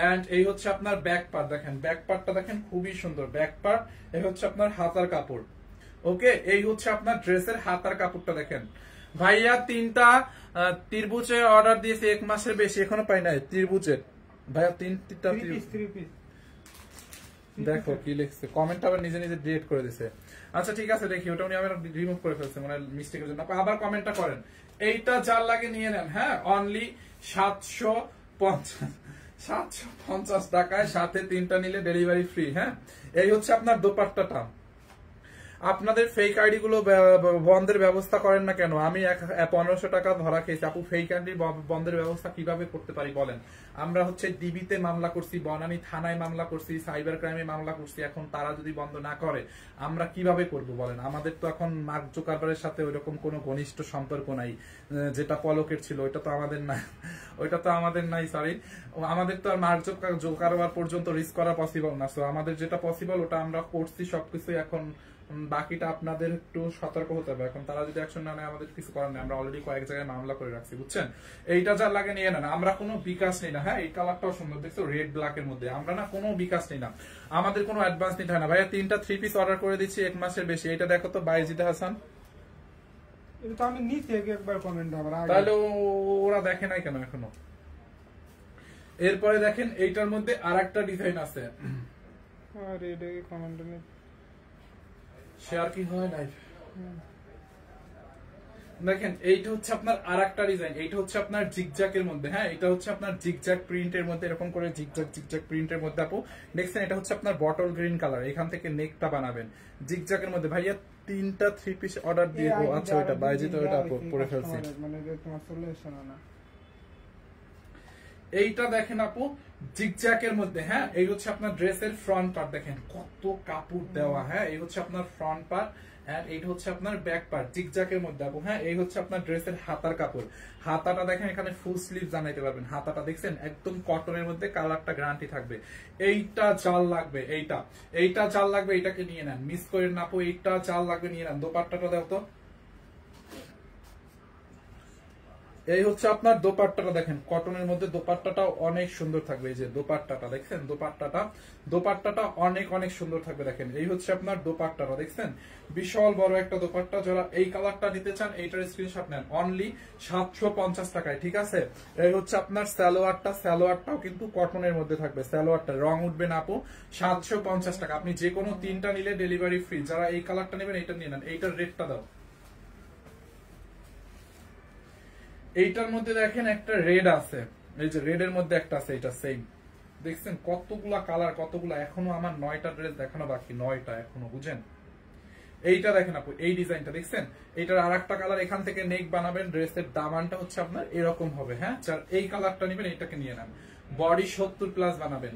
এন্ড এই হচ্ছে আপনার ব্যাক পার্ট, দেখেন ব্যাক পার্টটা দেখেন খুবই সুন্দর ব্যাক পার্ট। এই হচ্ছে আপনার হাতার কাপড়, ওকে, এই হচ্ছে আপনার ড্রেসের হাতার কাপড়টা দেখেন। ভাইয়া 3টা ত্রিভুজে অর্ডার দিয়েছে 1 মাসের বেশি, এখনো পাই নাই ত্রিভুজের ভাইয়া, 3টা দেখো কি লিখছে, কমেন্ট আবার নিজে নিজে ডিলিট করে দিছে। আচ্ছা ঠিক আছে দেখি, ওটা উনি আবার রিমুভ করে ফেলছে মানে মিস্টেকের জন্য, আবার কমেন্টটা করেন। এইটা যার লাগে নিয়ে নেন, হ্যাঁ, অনলি 750 টাকায়, সাথে 3টা নিলে ডেলিভারি ফ্রি। হ্যাঁ, এই হচ্ছে আপনার দোপাট্টাটা। আপনাদের ফেক আইডি গুলো বন্ধের ব্যবস্থা করেন না কেন? আমি 1500 টাকা ধরা খেয়েছি আপু, ফেক আইডি বন্ধের ব্যবস্থা কিভাবে করতে পারি বলেন? আমরা হচ্ছে ডিবিতে মামলা করছি, বনানী থানায় মামলা করছি, সাইবার ক্রাইমে মামলা করছি, এখন তারা যদি বন্ধ না করে আমরা কিভাবে করব বলেন? আমাদের তো এখন মার্ক জোকারবারের সাথে ওইরকম কোনো ঘনিষ্ঠ সম্পর্ক নাই, যেটা পলকের ছিল ওইটা তো আমাদের না, ওইটা তো আমাদের নাই, সরি, আমাদের তো আর মার্ক জোকারবার পর্যন্ত রিস্ক করা পসিবল না। সো আমাদের যেটা পসিবল ওটা আমরা করছি সবকিছু, এখন বাকিটা আপনাদের একটু সতর্ক হতে হবে। এখন তারা যদি অ্যাকশন না নেয় আমাদের কিছু করার নেই, আমরা অলরেডি কয়েক জায়গায় মামলা করে রাখছি, বুঝছেন। এইটা যার লাগে নিয়ে নেন, আমরা কোনো বিকাশ নেই না। হ্যাঁ, এই কালারটাও সুন্দর দেখছো, রেড ব্ল্যাক এর মধ্যে, আমরা না কোনো বিকাশ নেই না, আমাদের কোনো অ্যাডভান্স নিতে হয় না। ভাইয়া 3টা 3 পিস অর্ডার করে দিচ্ছি 1 মাসের বেশি। এটা দেখো তো বাইজিদ হাসান, এটা তো আমি নিচে একবার কমেন্ট হবে, তাহলে ওরা দেখে নাই কেন এখনো? এরপরে দেখেন এইটার মধ্যে আরেকটা ডিজাইন আছে, আরে এটা কমেন্ট নেই, শেয়ার কি হয় নাই, দেখেন এইটা হচ্ছে আপনার আরেকটা ডিজাইন, এইটা হচ্ছে আপনার জিগজ্যাকের মধ্যে। হ্যাঁ, এটা হচ্ছে আপনার জিগজ্যাক প্রিন্টের মধ্যে, এরকম করে জিগজ্যাক প্রিন্টের মধ্যে আপু দেখছেন, এটা হচ্ছে আপনার বটল গ্রিন কালার, এখান থেকে নেকটা বানাবেন জিগজ্যাকের মধ্যে। ভাইয়া 3টা 3 পিস অর্ডার দিয়ে, ও আচ্ছা ওইটা বাইজিত, ওইটা পরে ফেলছি, মানে তোমার সলিউশন না। এইটা দেখেন আপু জিগজ্যাকের মধ্যে। হ্যাঁ, এই হচ্ছে আপনার ড্রেসের ফ্রন্ট পার্ট, দেখেন কত কাপড় দেওয়া। হ্যাঁ, এই হচ্ছে আপনার ফ্রন্ট পার্ট এন্ড এইটা হচ্ছে আপনার ব্যাক পার্ট জিগজ্যাকের মধ্যে আপু। হ্যাঁ, এই হচ্ছে আপনার ড্রেসের হাতার কাপড়, হাতাটা দেখেন এখানে ফুল স্লিভ জানাইতে পারবেন, হাতাটা দেখছেন একদম কটনের মধ্যে, কালারটা গ্যারান্টি থাকবে। এইটা জাল লাগবে, এইটা জাল লাগবে, এইটাকে নিয়ে নেন, মিস করেন না আপু, এইটা জাল লাগবে নিয়ে নেন। দোপাট্টাটা দাও তো, এই হচ্ছে আপনার দোপাট্টাটা, দেখেন কটনের মধ্যে দোপাট্টাটাও অনেক সুন্দর থাকবে। এই যে দোপাট্টাটা দেখছেন, দোপাট্টাটা অনেক অনেক সুন্দর থাকবে। দেখেন এই হচ্ছে আপনার দোপাট্টাটা, দেখছেন বিশাল বড় একটা দোপাট্টা। যারা এই কালারটা নিতে চান এইটার স্ক্রিনশট নেন, অনলি 750 টাকায়, ঠিক আছে। এই হচ্ছে আপনার সালোয়ারটাও কিন্তু কটনের মধ্যে থাকবে, সালোয়ারটা রং উঠবে না আপু, 750 টাকা। আপনি যে কোনো 3টা নিলে ডেলিভারি ফ্রি। যারা এই কালারটা নেবেন এইটা নিয়ে নেন, এইটার রেটটা দাও। এইটার মধ্যে দেখেন একটা রেড আছে, এই যে রেড এর মধ্যে একটা আছে, এটা সেম, দেখছেন কতগুলা কালার, কতগুলা, এখনো আমার 9টা ড্রেস দেখানো বাকি, 9টা এখনো, বুঝেন। এইটা দেখেন আপু, এই ডিজাইনটা দেখছেন, এইটার আরেকটা কালার, এখান থেকে নেক বানাবেন, ড্রেসের দামানটা হচ্ছে আপনার এরকম হবে। হ্যাঁ, এই কালারটা নেবেন, এটাকে নিয়ে নেন, বডি 70+ বানাবেন।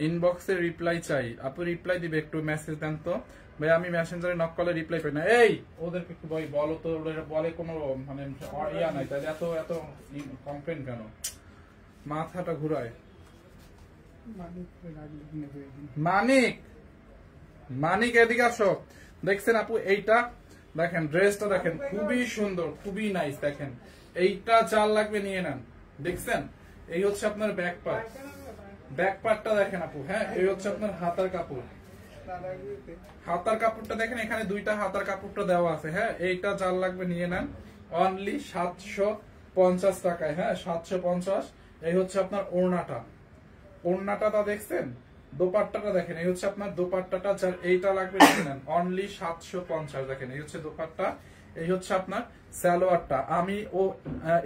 ইনবক্সে রিপ্লাই চাই। আপু রিপ্লাই দিবে, একটু মেসেজ দেন তো ভাই। আমি মেসেঞ্জারে নক করলে রিপ্লাই পাই না। এই ওদেরকে একটু ভাই বলো তো, বলে কোনো মানে ইয়া নাই, তাহলে এত এত কমপ্লেন কেন? মাথাটা ঘুরায়। মানিক, মানিক এদিকে আসো। দেখছেন আপু এইটা দেখেন, ড্রেসটা দেখেন খুবই সুন্দর, খুবই নাইস। দেখেন এইটা 4 লাগবে নিয়ে নেন। দেখছেন এই হচ্ছে আপনার ব্যাক পার্ট, ব্যাক পার্টটা দেখেন আপু। হ্যাঁ, এই হচ্ছে আপনার হাতার কাপড়। হাতার কাপড়টা দেখেন, এখানে দুইটা হাতার কাপড়টা দেওয়া আছে। হ্যাঁ, এইটা 4 লাগবে নিয়ে নেন অনলি 750 টাকায়। হ্যাঁ 750। এই হচ্ছে আপনার ওড়নাটা, ওড়নাটা দেখছেন, দোপাট্টাটা দেখেন, এই হচ্ছে আপনার দোপাট্টাটা, যার এইটা লাগবে নিয়ে নেন অনলি 750। দেখেন এই হচ্ছে দোপাট্টা, এই হচ্ছে আপনার সালোয়ারটা।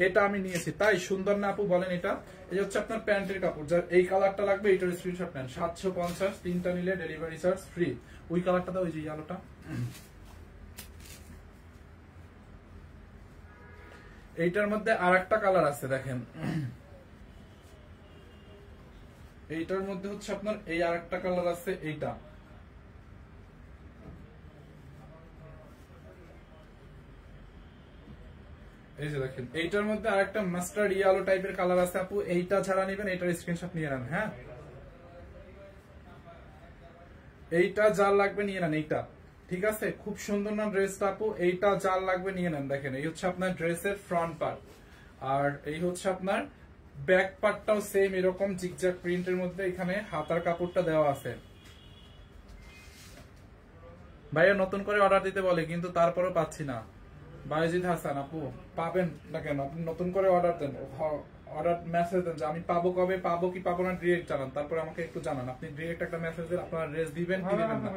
এটা আমি নিয়েছি, তাই সুন্দর না আপু বলেন? এটা এই হচ্ছে আপনার প্যান্টের কাপড়, যার এই কালারটা লাগবে এইটার স্ক্রিনশট নেন। 750, তিনটা নিলে ডেলিভারি চার্জ ফ্রি। ওই কালারটা দাও, ওই যে আলোটা। এইটার মধ্যে আরেকটা কালার আছে দেখেন, এইটার মধ্যে হচ্ছে আপনার এই আরেকটা কালার আছে, এইটা। এই যে দেখেন এইটার মধ্যে আরেকটা মাস্টার্ড ইয়েলো টাইপের কালার আছে আপু। এইটা ছাড়া নেবেন, এইটার স্ক্রিনশট নিয়ে নেন। হ্যাঁ, এইটা যার লাগবে নিয়ে নেন, এইটা। ঠিক আছে, খুব সুন্দর না ড্রেসটা আপু? এইটা যার লাগবে নিয়ে নেন। দেখেন এই হচ্ছে আপনার ড্রেসের ফ্রন্ট পার্ট, আর এই হচ্ছে আপনার ব্যাক পার্টটাও সেম এরকম জিগজ্যাগ প্রিন্টের মধ্যে। এখানে হাতার কাপড়টা দেওয়া আছে। ভাইয়া নতুন করে অর্ডার দিতে বলে, কিন্তু তারপরেও পাচ্ছি না। বায়েজিদ হাসান আপু পাবেন না কেন? আপনি নতুন করে অর্ডার দেন, অর্ডার মেসেজ দেন যে আমি পাবো কবে, পাবো কি পাবো না, ডিরেক্ট জানান, তারপরে আমাকে একটু জানান। আপনি ডিরেক্ট একটা মেসেজ দেন আপনারা ড্রেস দিবেন কি দিবেন না।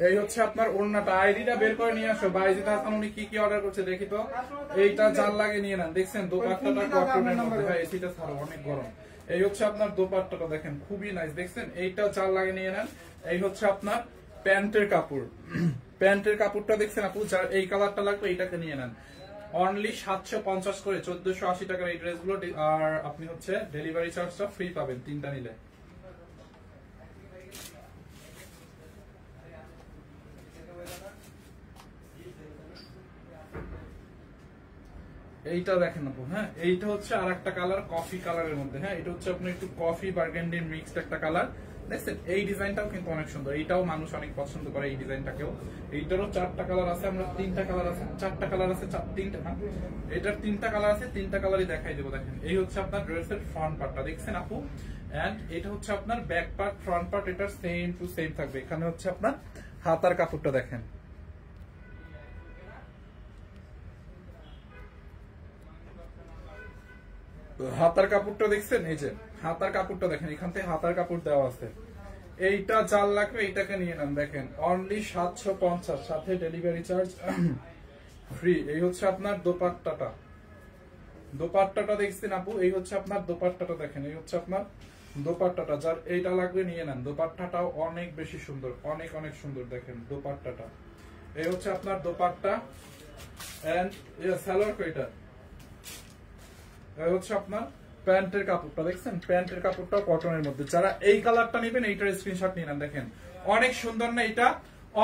এই হচ্ছে আপনার ওড়নাটা, আইডিটা বের করে নিয়ে আসো। বায়েজিদ হাসান উনি কি কি অর্ডার করছে দেখি তো। এইটা যার লাগে নিয়ে নেন। দেখছেন দোপাট্টাটা কটনের মধ্যে, হ্যাঁ এসিটা ছাড়ো, অনেক গরম। এই হচ্ছে আপনার দোপাট্টাটা দেখেন খুবই নাইস। দেখছেন এইটা 4 লাগে নিয়ে নেন। এই হচ্ছে আপনার প্যান্টের কাপড়, প্যান্টের কাপড়টা দেখছেন আপু, যার এই কালারটা লাগবে এইটাকে নিয়ে নেন অনলি 750 করে, 1480 টাকার এই ড্রেসগুলো। আর আপনি হচ্ছে ডেলিভারি চার্জটা ফ্রি পাবেন তিনটা নিলে। এইটা দেখেন আপু। হ্যাঁ, এইটা হচ্ছে আর একটা কালার, কফি কালারের মধ্যে। হ্যাঁ, এটা হচ্ছে আপনার একটু কফি বার্গেন্ডির মিক্সড একটা কালার। দেখছেন এই ডিজাইনটাও কিন্তু অনেক সুন্দর, এইটাও মানুষ অনেক পছন্দ করে এই ডিজাইনটাকেও। এইটারও 4টা কালার আছে, আমরা 3টা কালার আছে, 4টা কালার আছে, 3টা না, এটার 3টা কালার আছে, 3টা কালারই দেখাই দেবো। দেখেন এই হচ্ছে আপনার ড্রেসের ফ্রন্ট পার্টটা, দেখছেন আপু, এন্ড এটা হচ্ছে আপনার ব্যাক পার্ট। ফ্রন্ট পার্ট এটার সেম টু সেম থাকবে। এখানে হচ্ছে আপনার হাতার কাপড়টা দেখেন, হাতার কাপড়টা দেখছেন, এই যে হাতার কাপড়টা দেখেন, এখান থেকে হাতার কাপড় দেওয়া আছে। এইটা 4 লাগবে, এইটাকে নিয়ে নেন। দেখেন অনলি 750, সাথে ডেলিভারি চার্জ ফ্রি। এই হচ্ছে আপনার দোপাট্টাটা, দোপাট্টাটা দেখছেন আপু, এই হচ্ছে আপনার দোপাট্টাটা দেখেন, এই হচ্ছে আপনার দোপাট্টাটা, যার এইটা লাগবে নিয়ে নেন। দোপাট্টাটাও অনেক বেশি সুন্দর, অনেক অনেক সুন্দর। দেখেন দোপাট্টাটা, এই হচ্ছে আপনার দোপাট্টা এন্ড সালোয়ার কয়টা, হচ্ছে আপনার প্যান্টের কাপড়টা। দেখছেন প্যান্টের কাপড়টাও কটনের মধ্যে। যারা এই কালারটা নেবেন এইটার স্ক্রিনশট নিয়ে নেন। দেখেন অনেক সুন্দর না? এটা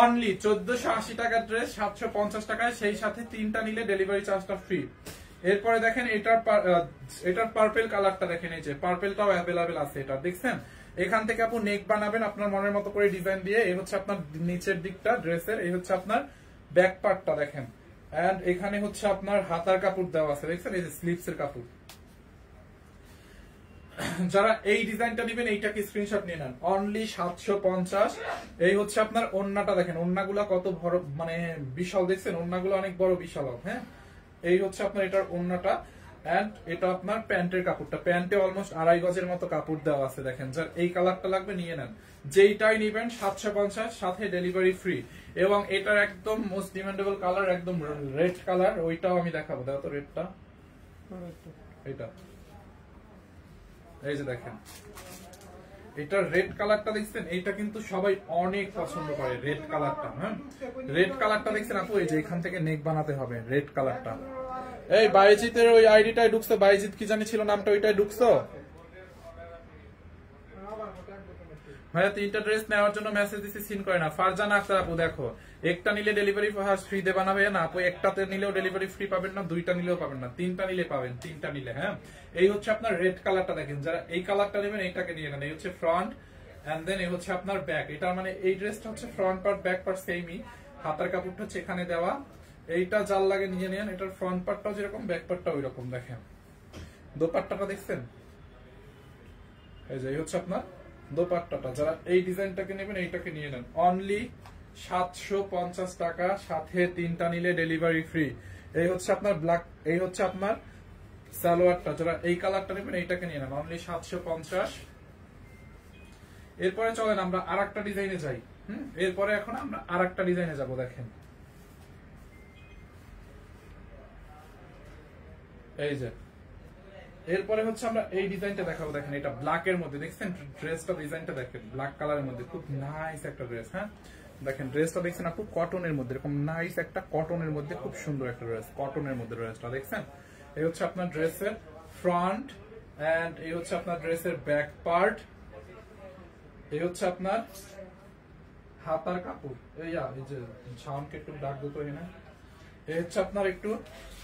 অনলি 1480 টাকার ড্রেস 750 টাকায়, সেই সাথে 3টা নিলে ডেলিভারি চার্জটা ফ্রি। এরপরে দেখেন এটার পার্পেল কালারটা দেখেন, এই যে পার্পেলটাও অ্যাভেলেবেল আছে এটা। দেখছেন এখান থেকে আপনি নেক বানাবেন আপনার মনের মতো করে ডিজাইন দিয়ে। এই হচ্ছে আপনার নিচের দিকটা ড্রেসের, এই হচ্ছে আপনার ব্যাক পার্টটা দেখেন, এন্ড এখানে হচ্ছে আপনার হাতার কাপড় দেওয়া আছে। দেখছেন এই যে স্লিভস এর কাপড়। যারা এই ডিজাইনটা নেবেন এইটাকে স্ক্রিনশট নিয়ে নেন অনলি 750। এই হচ্ছে আপনার ওন্নাটা দেখেন, ওন্নাগুলা কত বড়, মানে বিশাল। দেখছেন ওন্নাগুলো অনেক বড় বিশাল। হ্যাঁ, এই হচ্ছে আপনার এটার ওন্নাটা, এন্ড এটা আপনার প্যান্টের কাপড়টা। প্যান্টে অলমোস্ট 2.5 গজের মতো কাপড় দেওয়া আছে। দেখেন যার এই কালারটা লাগবে নিয়ে নেন, যেইটাই নিবেন 750, সাথে ডেলিভারি ফ্রি। এবং এটার একদম মোস্ট ডিমান্ডেবল কালার একদম রেড কালার, ওইটাও আমি দেখাবো। দেখো তো রেডটা, এটা এই যে দেখেন এটার রেড কালারটা দেখছেন, এইটা কিন্তু সবাই অনেক পছন্দ করে রেড কালারটা। হ্যাঁ, রেড কালারটা দেখছেন আপু, এই যে এখান থেকে নেক বানাতে হবে রেড কালারটা। এই বাইজিতের ওই আইডিটাই ঢুকছো, বাইজিত কি জানি ছিল নামটা, ওইটাই ঢুকছো ভাইয়া? 3টা ড্রেস নেওয়ার জন্য মেসেজ দিছি, সিন করে না। ফারজানা আক্তার আপু দেখো, একটা নিলে ডেলিভারি ফ্রি দেবা না ভাইয়া? না আপু, একটাতে নিলেও ডেলিভারি ফ্রি পাবেন না, 2টা নিলেও পাবেন না, 3টা নিলে পাবেন, 3টা নিলে। হ্যাঁ, এই হচ্ছে আপনার রেড কালারটা দেখেন, যারা এই কালারটা নেবেন এইটাকে নিয়ে নেন। এই হচ্ছে ফ্রন্ট এন্ড দেন এই হচ্ছে আপনার ব্যাক। এটা মানে এই ড্রেসটা হচ্ছে ফ্রন্ট পার্ট ব্যাক পার্ট সেমই, হাতার কাপড়টা হচ্ছে এখানে দেওয়া। এইটা জাল লাগে নিয়ে নেন, এটার ফ্রন্ট পার্টটাও যেরকম ব্যাক পার্টটাও ওই রকম। দেখেন দোপাট্টাটা দেখছেন, এই যে এই হচ্ছে আপনার দোপাট্টাটা। যারা এই ডিজাইনটাকে নেবেন এইটাকে নিয়ে নেন, অনলি 750 টাকা, সাথে 3টা নিলে ডেলিভারি ফ্রি। এই হচ্ছে আপনার ব্ল্যাক, এই হচ্ছে আপনার সালোয়ারটা। যারা এই কালারটা নেবেন এইটাকে নিয়ে নেন, অনলি 750। এরপরে চলেন আমরা আরেকটা ডিজাইনে যাই। এরপরে এখন আমরা আরেকটা ডিজাইনে যাব। দেখেন এই যে এরপরে হচ্ছে আমরা এই ডিজাইনটা দেখাবো। দেখেন এটা ব্ল্যাক এর মধ্যে, দেখছেন ড্রেসটা, ডিজাইনটা দেখেন ব্ল্যাক কালারের মধ্যে, খুব নাইস একটা ড্রেস। হ্যাঁ, দেখেন ড্রেসটা দেখছেন আপু, কটনের মধ্যে, এরকম নাইস একটা কটনের মধ্যে, খুব সুন্দর একটা ড্রেস, কটনের মধ্যে ড্রেসটা দেখছেন। এই হচ্ছে আপনার ড্রেসের ফ্রন্ট এন্ড এই হচ্ছে আপনার ড্রেসের ব্যাক পার্ট। এই হচ্ছে আপনার হাতার কাপড়। এই যে সাউন্ডকে একটু ডাক দিত এখানে। এই হচ্ছে আপনার একটু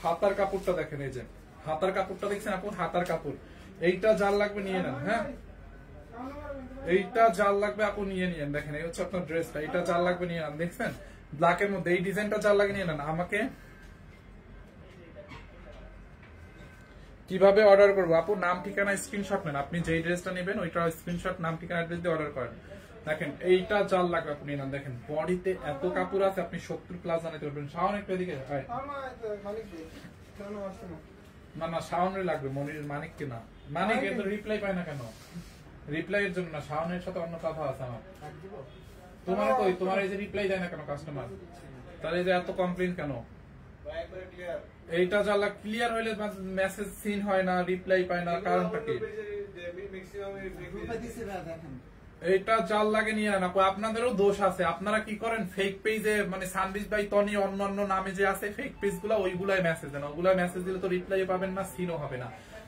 হাতার কাপড়টা দেখেন, এই যে হাতার কাপড়টা দেখছেন আপু, হাতার কাপড়। এইটা জাল লাগবে নিয়ে নেন। হ্যাঁ, এইটা জাল লাগবে আপু, নিয়ে নিয়েন। দেখেন এই হচ্ছে আপনার ড্রেসটা, এইটা জাল লাগবে নিয়ে নেন। দেখছেন ব্ল্যাক এর মধ্যে এই ডিজাইনটা জাল লাগে নিয়ে নেন। আমাকে কিভাবে অর্ডার করবো আপু? নাম ঠিকানা স্ক্রিনশট নেন, আপনি যেই ড্রেসটা নেবেন ওইটা স্ক্রিনশট, নাম ঠিকানা অ্যাড্রেস দিয়ে অর্ডার করেন। দেখেন এইটা জাল লাগবে আপনি নেন। দেখেন বডিতে এত কাপড় আছে, আপনি 70 প্লাস জানাতে পারবেন। শাওন একটু এদিকে, না না শাওনের লাগবে, মনির মানিক কে না, মানিক এত রিপ্লাই পায় না কেন? রিপ্লাই এর জন্য না, শাওনের সাথে অন্য কথা আছে আমার। তোমার তো তোমার এই যে রিপ্লাই দেয় না কেন কাস্টমার, তাহলে যে এত কমপ্লেইন কেন? এইটা জানলা ক্লিয়ার হইলে মেসেজ সিন হয় না, রিপ্লাই পায় না, কারণটা কি? এইটা জাল লাগে নিয়ে না, আপনাদেরও দোষ আছে। আপনারা কি করেন, ফেক পেজে মানে সানবিজ বাই তনি অন্যান্য নামে যে আছে ফেক পেজ গুলা, ওইগুলাই মেসেজ দেন। ওগুলা মেসেজ দিলে তো রিপ্লাই পাবেন না, সিনও হবে না।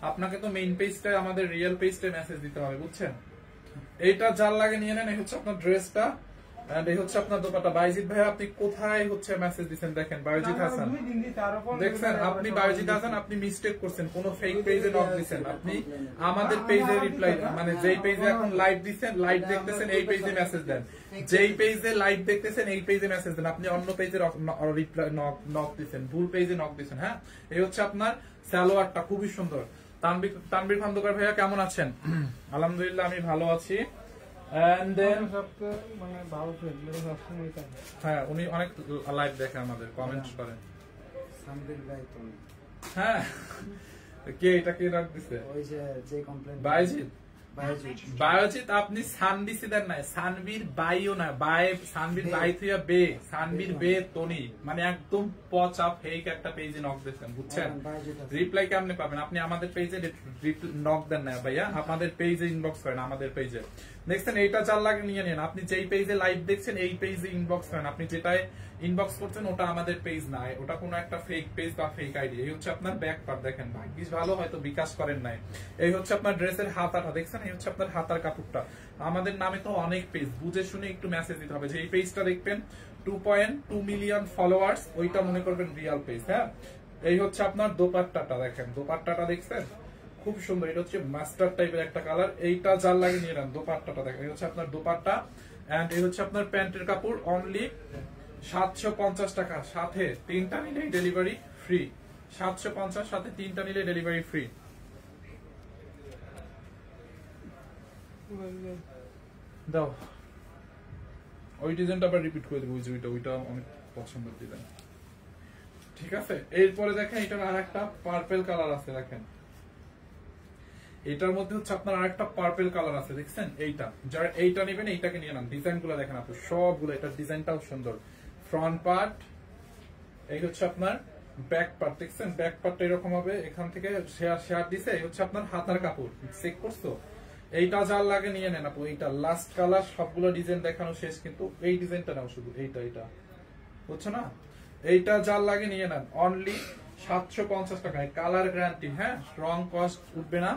আপনাকে তো মেইন পেজটাই, আমাদের রিয়েল পেজটাই মেসেজ দিতে হবে, বুঝছেন? এইটা জাল লাগে নিয়ে নেন। এই হচ্ছে আপনার ড্রেসটা এন্ড এই হচ্ছে আপনার দোপাট্টা। বাইজিৎ ভাই আপনি কোথায় হচ্ছে মেসেজ দিবেন? দেখেন বাইজিৎ হাসান, দেখছেন আপনি বাইজিৎ হাসান, আপনি মিস্টেক করছেন, কোন ফেক পেজে নক দিবেন। আপনি আমাদের পেজে রিপ্লাই, মানে যেই পেজে এখন লাইভ দিবেন, লাইভ দেখতেছেন এই পেজে মেসেজ দেন। যেই পেজে লাইভ দেখতেছেন এই পেজে মেসেজ দেন। আপনি অন্য পেজে রিপ্লাই নক দিবেন, ভুল পেজে নক দিবেন। হ্যাঁ, এই হচ্ছে আপনার সালোয়ারটা, খুবই সুন্দর। তানবীর খন্দকার ভাইয়া কেমন আছেন? আলহামদুলিল্লাহ আমি ভালো আছি। হ্যাঁ, উনি অনেক লাইভ দেখেন, আমাদের কমেন্ট করেন। হ্যাঁ, কে এটা কে রাখ দিছে? বাইজিৎ, বায়োজিৎ আপনি সানবিসি দেন নাই, সানবীর বাইও না, বাই সানবীর বাই থুইয়া বে, সানবীর বে তনি, মানে একদম পচা ফেক একটা পেজে নক দিয়েছেন, বুঝছেন? রিপ্লাই কেমনে পাবেন? আপনি আমাদের পেজে নক দেন না ভাইয়া, আপনাদের পেজে ইনবক্স করেন, আমাদের পেজে। দেখছেন এইটা চাল লাগে নিয়ে নেন। আপনি যেই পেজে লাইভ দেখছেন এই পেজে ইনবক্স করেন। আপনি যেটাই ইনবক্স করছেন ওটা আমাদের পেজ না, ওটা কোনো একটা ফেক পেজ বা ফেক আইডি। এই হচ্ছে আপনার ব্যাক পার্ট, দেখেন ভাগ্যিস ভালো হয়তো বিকাশ করেন নাই। এই হচ্ছে আপনার ড্রেসের হাতাটা, দেখছেন এই হচ্ছে আপনার হাতার কাপড়টা। আমাদের নামে তো অনেক পেজ, বুঝে শুনে একটু মেসেজ দিতে হবে। যে এই পেজটা দেখবেন 2.2 মিলিয়ন ফলোয়ার্স, ওইটা মনে করবেন রিয়াল পেজ। হ্যাঁ, এই হচ্ছে আপনার দোপাট্টাটা, দেখেন দোপাট্টাটা দেখছেন খুব সুন্দর। এটা হচ্ছে মাস্টার টাইপের একটা কালার। এইটা জাল লাগিয়ে নিয়ে নেন। দোপাট্টাটা দেখেন, এই হচ্ছে আপনার দোপাট্টা এন্ড এই হচ্ছে আপনার প্যান্টের কাপড়। অনলি 750 টাকা, সাথে 3টা নিলে ডেলিভারি ফ্রি। 750 সাথে 3টা নিলে ডেলিভারি ফ্রি। দাও ওই ডিজাইনটা আবার রিপিট করে দেবো, ওইটা অনেক পছন্দের ডিজাইন। ঠিক আছে, এরপরে দেখেন এটার আর একটা পার্পেল কালার আছে। দেখেন এটার মধ্যে হচ্ছে আপনার আরেকটা পার্পল কালার আছে, দেখছেন? এইটা যারা এইটা নেবেন এইটাকে নিয়ে নেন। ডিজাইন গুলো দেখেন আপনি সবগুলো, এটার ডিজাইনটাও সুন্দর। ফ্রন্ট পার্ট, এই হচ্ছে আপনার ব্যাক পার্ট, দেখছেন ব্যাক পার্টটা এরকম হবে, এখান থেকে শেয়ার দিছে। এই হচ্ছে আপনার হাতার কাপড়, চেক করছো? এইটা যার লাগে নিয়ে নেন আপু, এইটা লাস্ট কালার, সবগুলো ডিজাইন দেখানো শেষ, কিন্তু এই ডিজাইনটা নাও শুধু, এইটা বুঝছো না? এইটা যার লাগে নিয়ে নেন অনলি 750 টাকায়, কালার গ্যারান্টি, হ্যাঁ, রং কস্ট উঠবে না।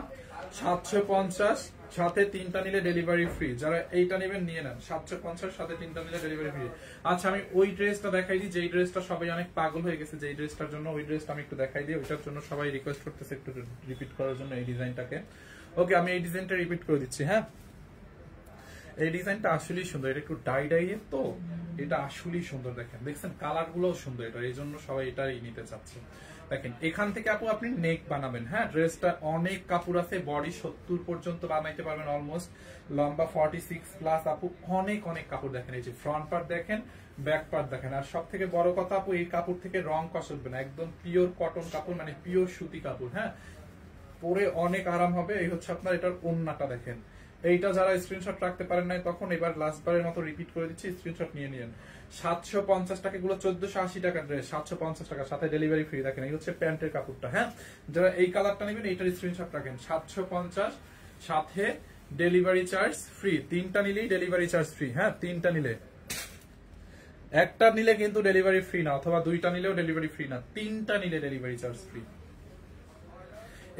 750, সাথে 3টা নিলে ডেলিভারি ফ্রি। যারা এইটা নেবেন নিয়ে নেন 750, সাথে 3টা নিলে ডেলিভারি ফ্রি। আচ্ছা, আমি ওই ড্রেসটা দেখাই দিই, যেই ড্রেসটা সবাই অনেক পাগল হয়ে গেছে যেই ড্রেসটার জন্য, ওই ড্রেসটা আমি একটু দেখাই দিই। ওইটার জন্য সবাই রিকোয়েস্ট করতেছে একটু রিপিট করার জন্য এই ডিজাইনটাকে। ওকে, আমি এই ডিজাইনটা রিপিট করে দিচ্ছি। হ্যাঁ, এই ডিজাইনটা আসলেই সুন্দর, এটা একটু ডাই এর তো, এটা আসলেই সুন্দর। দেখছেন কালার গুলোও সুন্দর, এটা এই জন্য সবাই এটাই নিতে চাচ্ছে। দেখেন এখান থেকে আপু আপনি নেক বানাবেন, হ্যাঁ, ড্রেসটা অনেক কাপড় আছে, বডি 70 পর্যন্ত বানাইতে পারবেন অলমোস্ট, লম্বা 46 প্লাস আপু, অনেক কাপড়। দেখেন এই যে ফ্রন্ট পার্ট দেখেন, ব্যাক পার্ট দেখেন, আর সব থেকে বড় কথা আপু এই কাপড় থেকে রং কষ উঠবে না, একদম পিওর কটন কাপড়, মানে পিওর সুতি কাপড়, হ্যাঁ, পরে অনেক আরাম হবে। এই হচ্ছে আপনার এটার ওন্নাটা দেখেন। এইটা যারা স্ক্রিনশট রাখতে পারেন নাই তখন এবার লাস্টবারের মতো রিপিট করে দিচ্ছি, স্ক্রিনশট নিয়ে নিন। 750 টাকা, গুলো 1480 টাকার ড্রেস, 750 টাকা, সাথে ডেলিভারি ফ্রি। দেখেন এই হচ্ছে প্যান্টের কাপড়টা, হ্যাঁ, যারা এই কালারটা নেবেন এইটার স্ক্রিনশট রাখেন, 750 সাথে ডেলিভারি চার্জ ফ্রি। 3টা নিলেই ডেলিভারি চার্জ ফ্রি, হ্যাঁ, 3টা নিলে, একটা নিলে কিন্তু ডেলিভারি ফ্রি না, অথবা 2টা নিলেও ডেলিভারি ফ্রি না, 3টা নিলে ডেলিভারি চার্জ ফ্রি।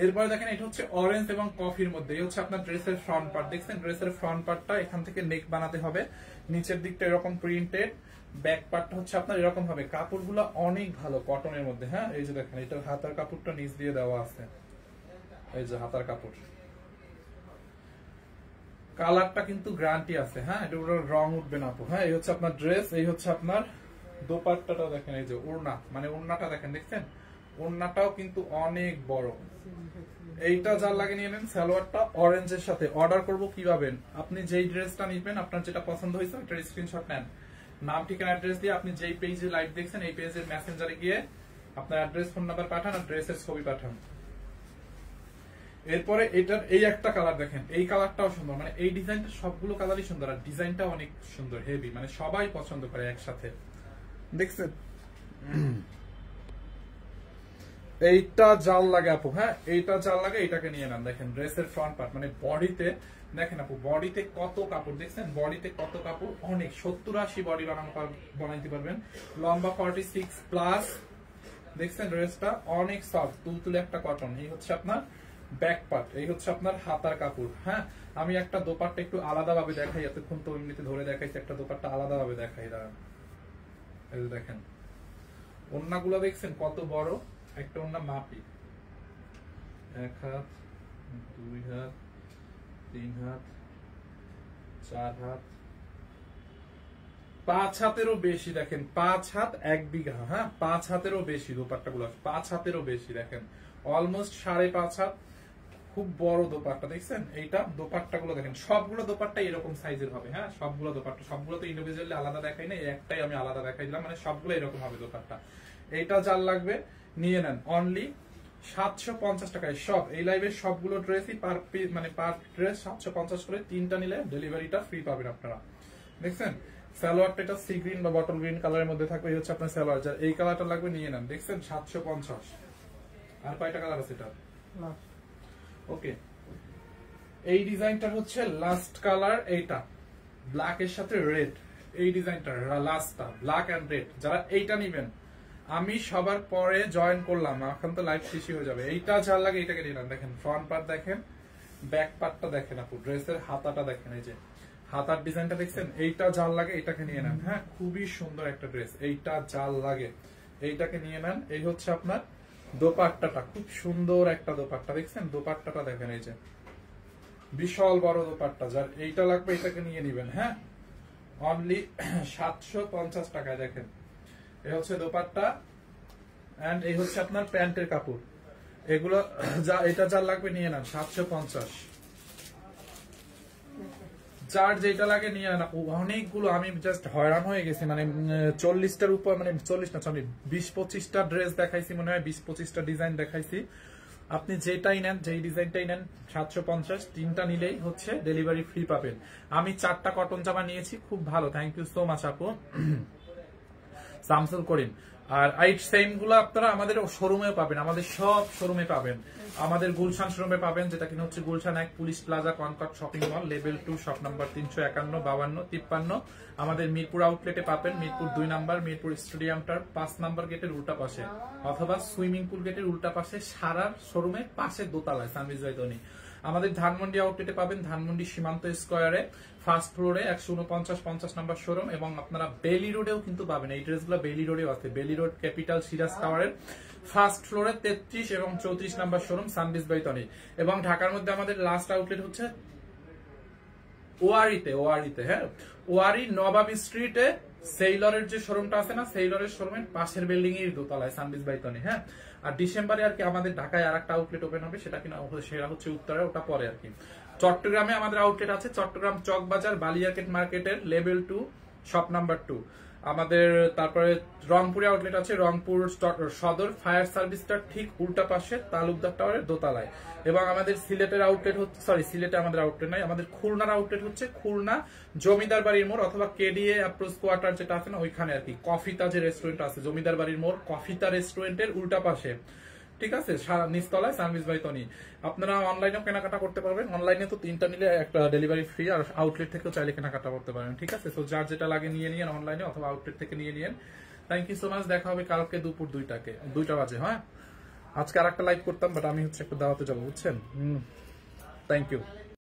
এরপরে দেখেন এটা হচ্ছে অরেঞ্জ এবং কফির মধ্যে, এই হচ্ছে আপনার ড্রেসের ফ্রন্ট পার্ট। দেখছেন ড্রেসের ফ্রন্ট পার্টটা এখান থেকে নেক বানাতে হবে, নিচের দিকটা এরকম প্রিন্টেড, ব্যাক পার্টটা হচ্ছে আপনার এরকম হবে। কাপড়গুলো অনেক ভালো কটনের মধ্যে, হ্যাঁ, এই যে দেখেন এটার হাতার কাপড়টা নিচ দিয়ে দেওয়া আছে, এই যে হাতার কাপড়, কালারটা কিন্তু গ্যারান্টি আছে, হ্যাঁ, এটা রং উঠবে না আপু। হ্যাঁ, এই হচ্ছে আপনার ড্রেস, এই হচ্ছে আপনার দোপাট্টাটা দেখেন, এই যে ওড়না, মানে ওড়নাটা দেখেন, দেখছেন ওড়নাটাও কিন্তু অনেক বড়। এইটা যার লাগে নিয়ে নেন। সালোয়ারটা অরেঞ্জের সাথে। অর্ডার করবো কিভাবে? আপনি যেই ড্রেসটা নিবেন, আপনার যেটা পছন্দ হয়েছে ওইটার স্ক্রিনশট নেন, নাম ঠিকানা অ্যাড্রেস দিয়ে আপনি যেই পেজে লাইভ দেখছেন এই পেজের মেসেঞ্জারে গিয়ে আপনার অ্যাড্রেস ফোন নাম্বার পাঠান আর ড্রেসের ছবি পাঠান। এরপরে এটার এই একটা কালার দেখেন, এই কালারটাও সুন্দর, মানে এই ডিজাইনটা সবগুলো কালারই সুন্দর, আর ডিজাইনটা অনেক সুন্দর, হেভি, মানে সবাই পছন্দ করে একসাথে। দেখছেন এইটা জাল লাগে আপু, হ্যাঁ, এইটা জাল লাগে, এটাকে নিয়ে নেন। দেখেন ড্রেসের ফ্রন্ট পার্ট, মানে বডিতে দেখেন আপু, বডিতে কত কাপড়, দেখছেন বডিতে কত কাপড়, অনেক 70-80 বডি বানাইতে পারবেন, লম্বা 46 প্লাস। দেখছেন ড্রেসটা অনেক সফট, তুলতুলে একটা কটন। এই হচ্ছে আপনার ব্যাক পার্ট, এই হচ্ছে আপনার হাতার কাপড়। হ্যাঁ, আমি একটা দোপাট্টা একটু আলাদা ভাবে দেখাই, এতক্ষণ তো এমনিতে ধরে দেখাইছি, একটা দোপাট্টা আলাদা ভাবে দেখাই, দাঁড়ান। এই যে দেখেন ওন্নাগুলো দেখছেন কত বড়, একটা ওন্না মাপি, 1 হাত, 2 হাত, 3 হাত, 4 হাত, 5 হাতেরও বেশি। দেখেন 5 হাত 1 বিঘা, হ্যাঁ, 5 হাতেরও বেশি দোপাট্টাগুলো, 5 হাতেরও বেশি। দেখেন অলমোস্ট 5.5 হাত, খুব বড় দোপাট্টা। দেখছেন এইটা দোপাট্টাগুলো দেখেন, সবগুলো দোপাট্টা এরকম সাইজের হবে, হ্যাঁ, সবগুলো দোপাট্টা, সবগুলো তো ইন্ডিভিজুয়ালি আলাদা দেখাই না, একটাই আমি আলাদা দেখাই দিলাম, মানে সবগুলো এরকম হবে দোপাট্টা। এইটা যার লাগবে নিয়ে নেন অনলি 750 টাকায়। সব এই লাইভের সবগুলো ড্রেসই পার পিস, মানে পার ড্রেস 750 করে, 3টা নিলে ডেলিভারিটা ফ্রি পাবেন আপনারা। দেখছেন সালোয়ারটা এটা সি গ্রিন বা বটল গ্রিন কালারের মধ্যে থাকবে, এই হচ্ছে আপনার সালোয়ার, যার এই কালারটা লাগবে নিয়ে নেন। দেখছেন 750। আর কয়টা কালার আছে এটা? ওকে, এই ডিজাইনটা হচ্ছে লাস্ট কালার, এইটা ব্ল্যাক এর সাথে রেড, এই ডিজাইনটা লাস্টটা ব্ল্যাক এন্ড রেড। যারা এইটা নিবেন, আমি সবার পরে জয়েন করলাম, এখন তো লাইভ শেষই হয়ে যাবে। এইটা যার লাগে এইটাকে নিয়ে নেন। দেখেন ফ্রন্ট পার্ট দেখেন, ব্যাক পার্টটা দেখেন আপু, ড্রেসের হাতাটা দেখেন, এই যে হাতার ডিজাইনটা দেখছেন, এইটা জাল লাগে এটাকে নিয়ে নেন। হ্যাঁ, খুবই সুন্দর একটা ড্রেস, এইটা জাল লাগে এইটাকে নিয়ে নেন। এই হচ্ছে আপনার দোপাট্টাটা, খুব সুন্দর একটা দোপাট্টা। দেখছেন দোপাট্টাটা দেখেন, এই যে বিশাল বড় দোপাট্টা, যার এইটা লাগবে এটাকে নিয়ে নিবেন। হ্যাঁ, অনলি 750 টাকায়। দেখেন এই হচ্ছে দোপাট্টা, এন্ড এই হচ্ছে আপনার প্যান্টের কাপড়। এগুলো যা এটা যার লাগবে নিয়ে নেন 750। যার যেটা লাগে নিয়ে নেন। অনেকগুলো, আমি জাস্ট হয়রান হয়ে গেছি, মানে 40টার উপর, মানে 40 না সরি 20-25টা ড্রেস দেখাইছি, মনে হয় 20-25টা ডিজাইন দেখাইছি। আপনি যেটাই নেন, যেই ডিজাইনটাই নেন 750, 3টা নিলেই হচ্ছে ডেলিভারি ফ্রি পাবেন। আমি 4টা কটন জামা নিয়েছি, খুব ভালো, থ্যাংক ইউ সো মাচ আপু। শামসুল করিম, আর এই সেম গুলো আপনারা আমাদের শোরুমেও পাবেন, আমাদের সব শোরুমে পাবেন। আমাদের গুলশান শোরুমে পাবেন, যেটা কিনা হচ্ছে Gulshan 1 police plaza Concord shopping mall, level 2, shop number 351, 52, 53। আমাদের মিরপুর আউটলেটে পাবেন, মিরপুর 2 নাম্বার, মিরপুর স্টেডিয়ামটার 5 নাম্বার গেটের উল্টা পাশে, অথবা সুইমিং পুল গেটের উল্টা পাশে সারার শোরুমের পাশে দোতলায় সানবিজ বাইতনি। আমাদের ধানমন্ডি আউটলেটে পাবেন, ধানমন্ডি সীমান্ত স্কোয়ারে ফার্স্ট ফ্লোরে 149-50 নাম্বার শোরুম, এবং আপনারা বেলি রোডেও কিন্তু পাবেন। এই ড্রেসগুলো বেলি রোডেও আছে, বেলি রোড ক্যাপিটাল সিরাজ টাওয়ারের ফার্স্ট ফ্লোরে 33 এবং 34 নাম্বার শোরুম সানবিজ বাইতনি। এবং ঢাকার মধ্যে আমাদের লাস্ট আউটলেট হচ্ছে ওয়ারিতে, হ্যাঁ, ওয়ারি নবাবী স্ট্রিটে সেইলরের যে শোরুমটা আছে না, সেইলরের শোরুমের পাশের বিল্ডিং এর দোতলায় সানবিজ বাইতনি, হ্যাঁ। আর ডিসেম্বরে আর কি আমাদের ঢাকায় আর একটা আউটলেট ওপেন হবে, সেটা কিনা সেটা হচ্ছে উত্তরে, ওটা পরে আর কি। চট্টগ্রামে আমাদের আউটলেট আছে, চট্টগ্রাম চকবাজার বালিয়াকেট মার্কেটের লেভেল 2, শপ নাম্বার 2। আমাদের তারপরে রংপুরে আউটলেট আছে, রংপুর সদর ফায়ার সার্ভিসটার ঠিক উল্টা পাশে তালুকদার টাওয়ারের দোতলায়। এবং আমাদের সিলেটের আউটলেট হচ্ছে, সরি সিলেটে আমাদের আউটলেট নাই, আমাদের খুলনার আউটলেট হচ্ছে খুলনা জমিদার বাড়ির মোড় অথবা কেডিএ অ্যাপ্রোচ কোয়ার্টার যেটা আছে না ওইখানে আর কি। কফিতা যে রেস্টুরেন্ট আছে জমিদার বাড়ির মোড় কফিতা রেস্টুরেন্টের উল্টা পাশে, ঠিক আছে, নিচতলায় সানবিজ বাইতনি। আপনারা অনলাইনেও কেনাকাটা করতে পারবেন, অনলাইনে তো 3টা নিলে একটা ডেলিভারি ফ্রি, আর আউটলেট থেকেও চাইলে কেনাকাটা করতে পারেন, ঠিক আছে। তো যার যেটা লাগে নিয়ে নিন অনলাইনে অথবা আউটলেট থেকে নিয়ে নিন। থ্যাংক ইউ সো মাচ, দেখা হবে কালকে দুপুর 2টা বাজে, হ্যাঁ। আজকে আর একটা লাইভ করতাম, বাট আমি হচ্ছে একটু দাওয়াতে যাবো, বুঝছেন। Thank you.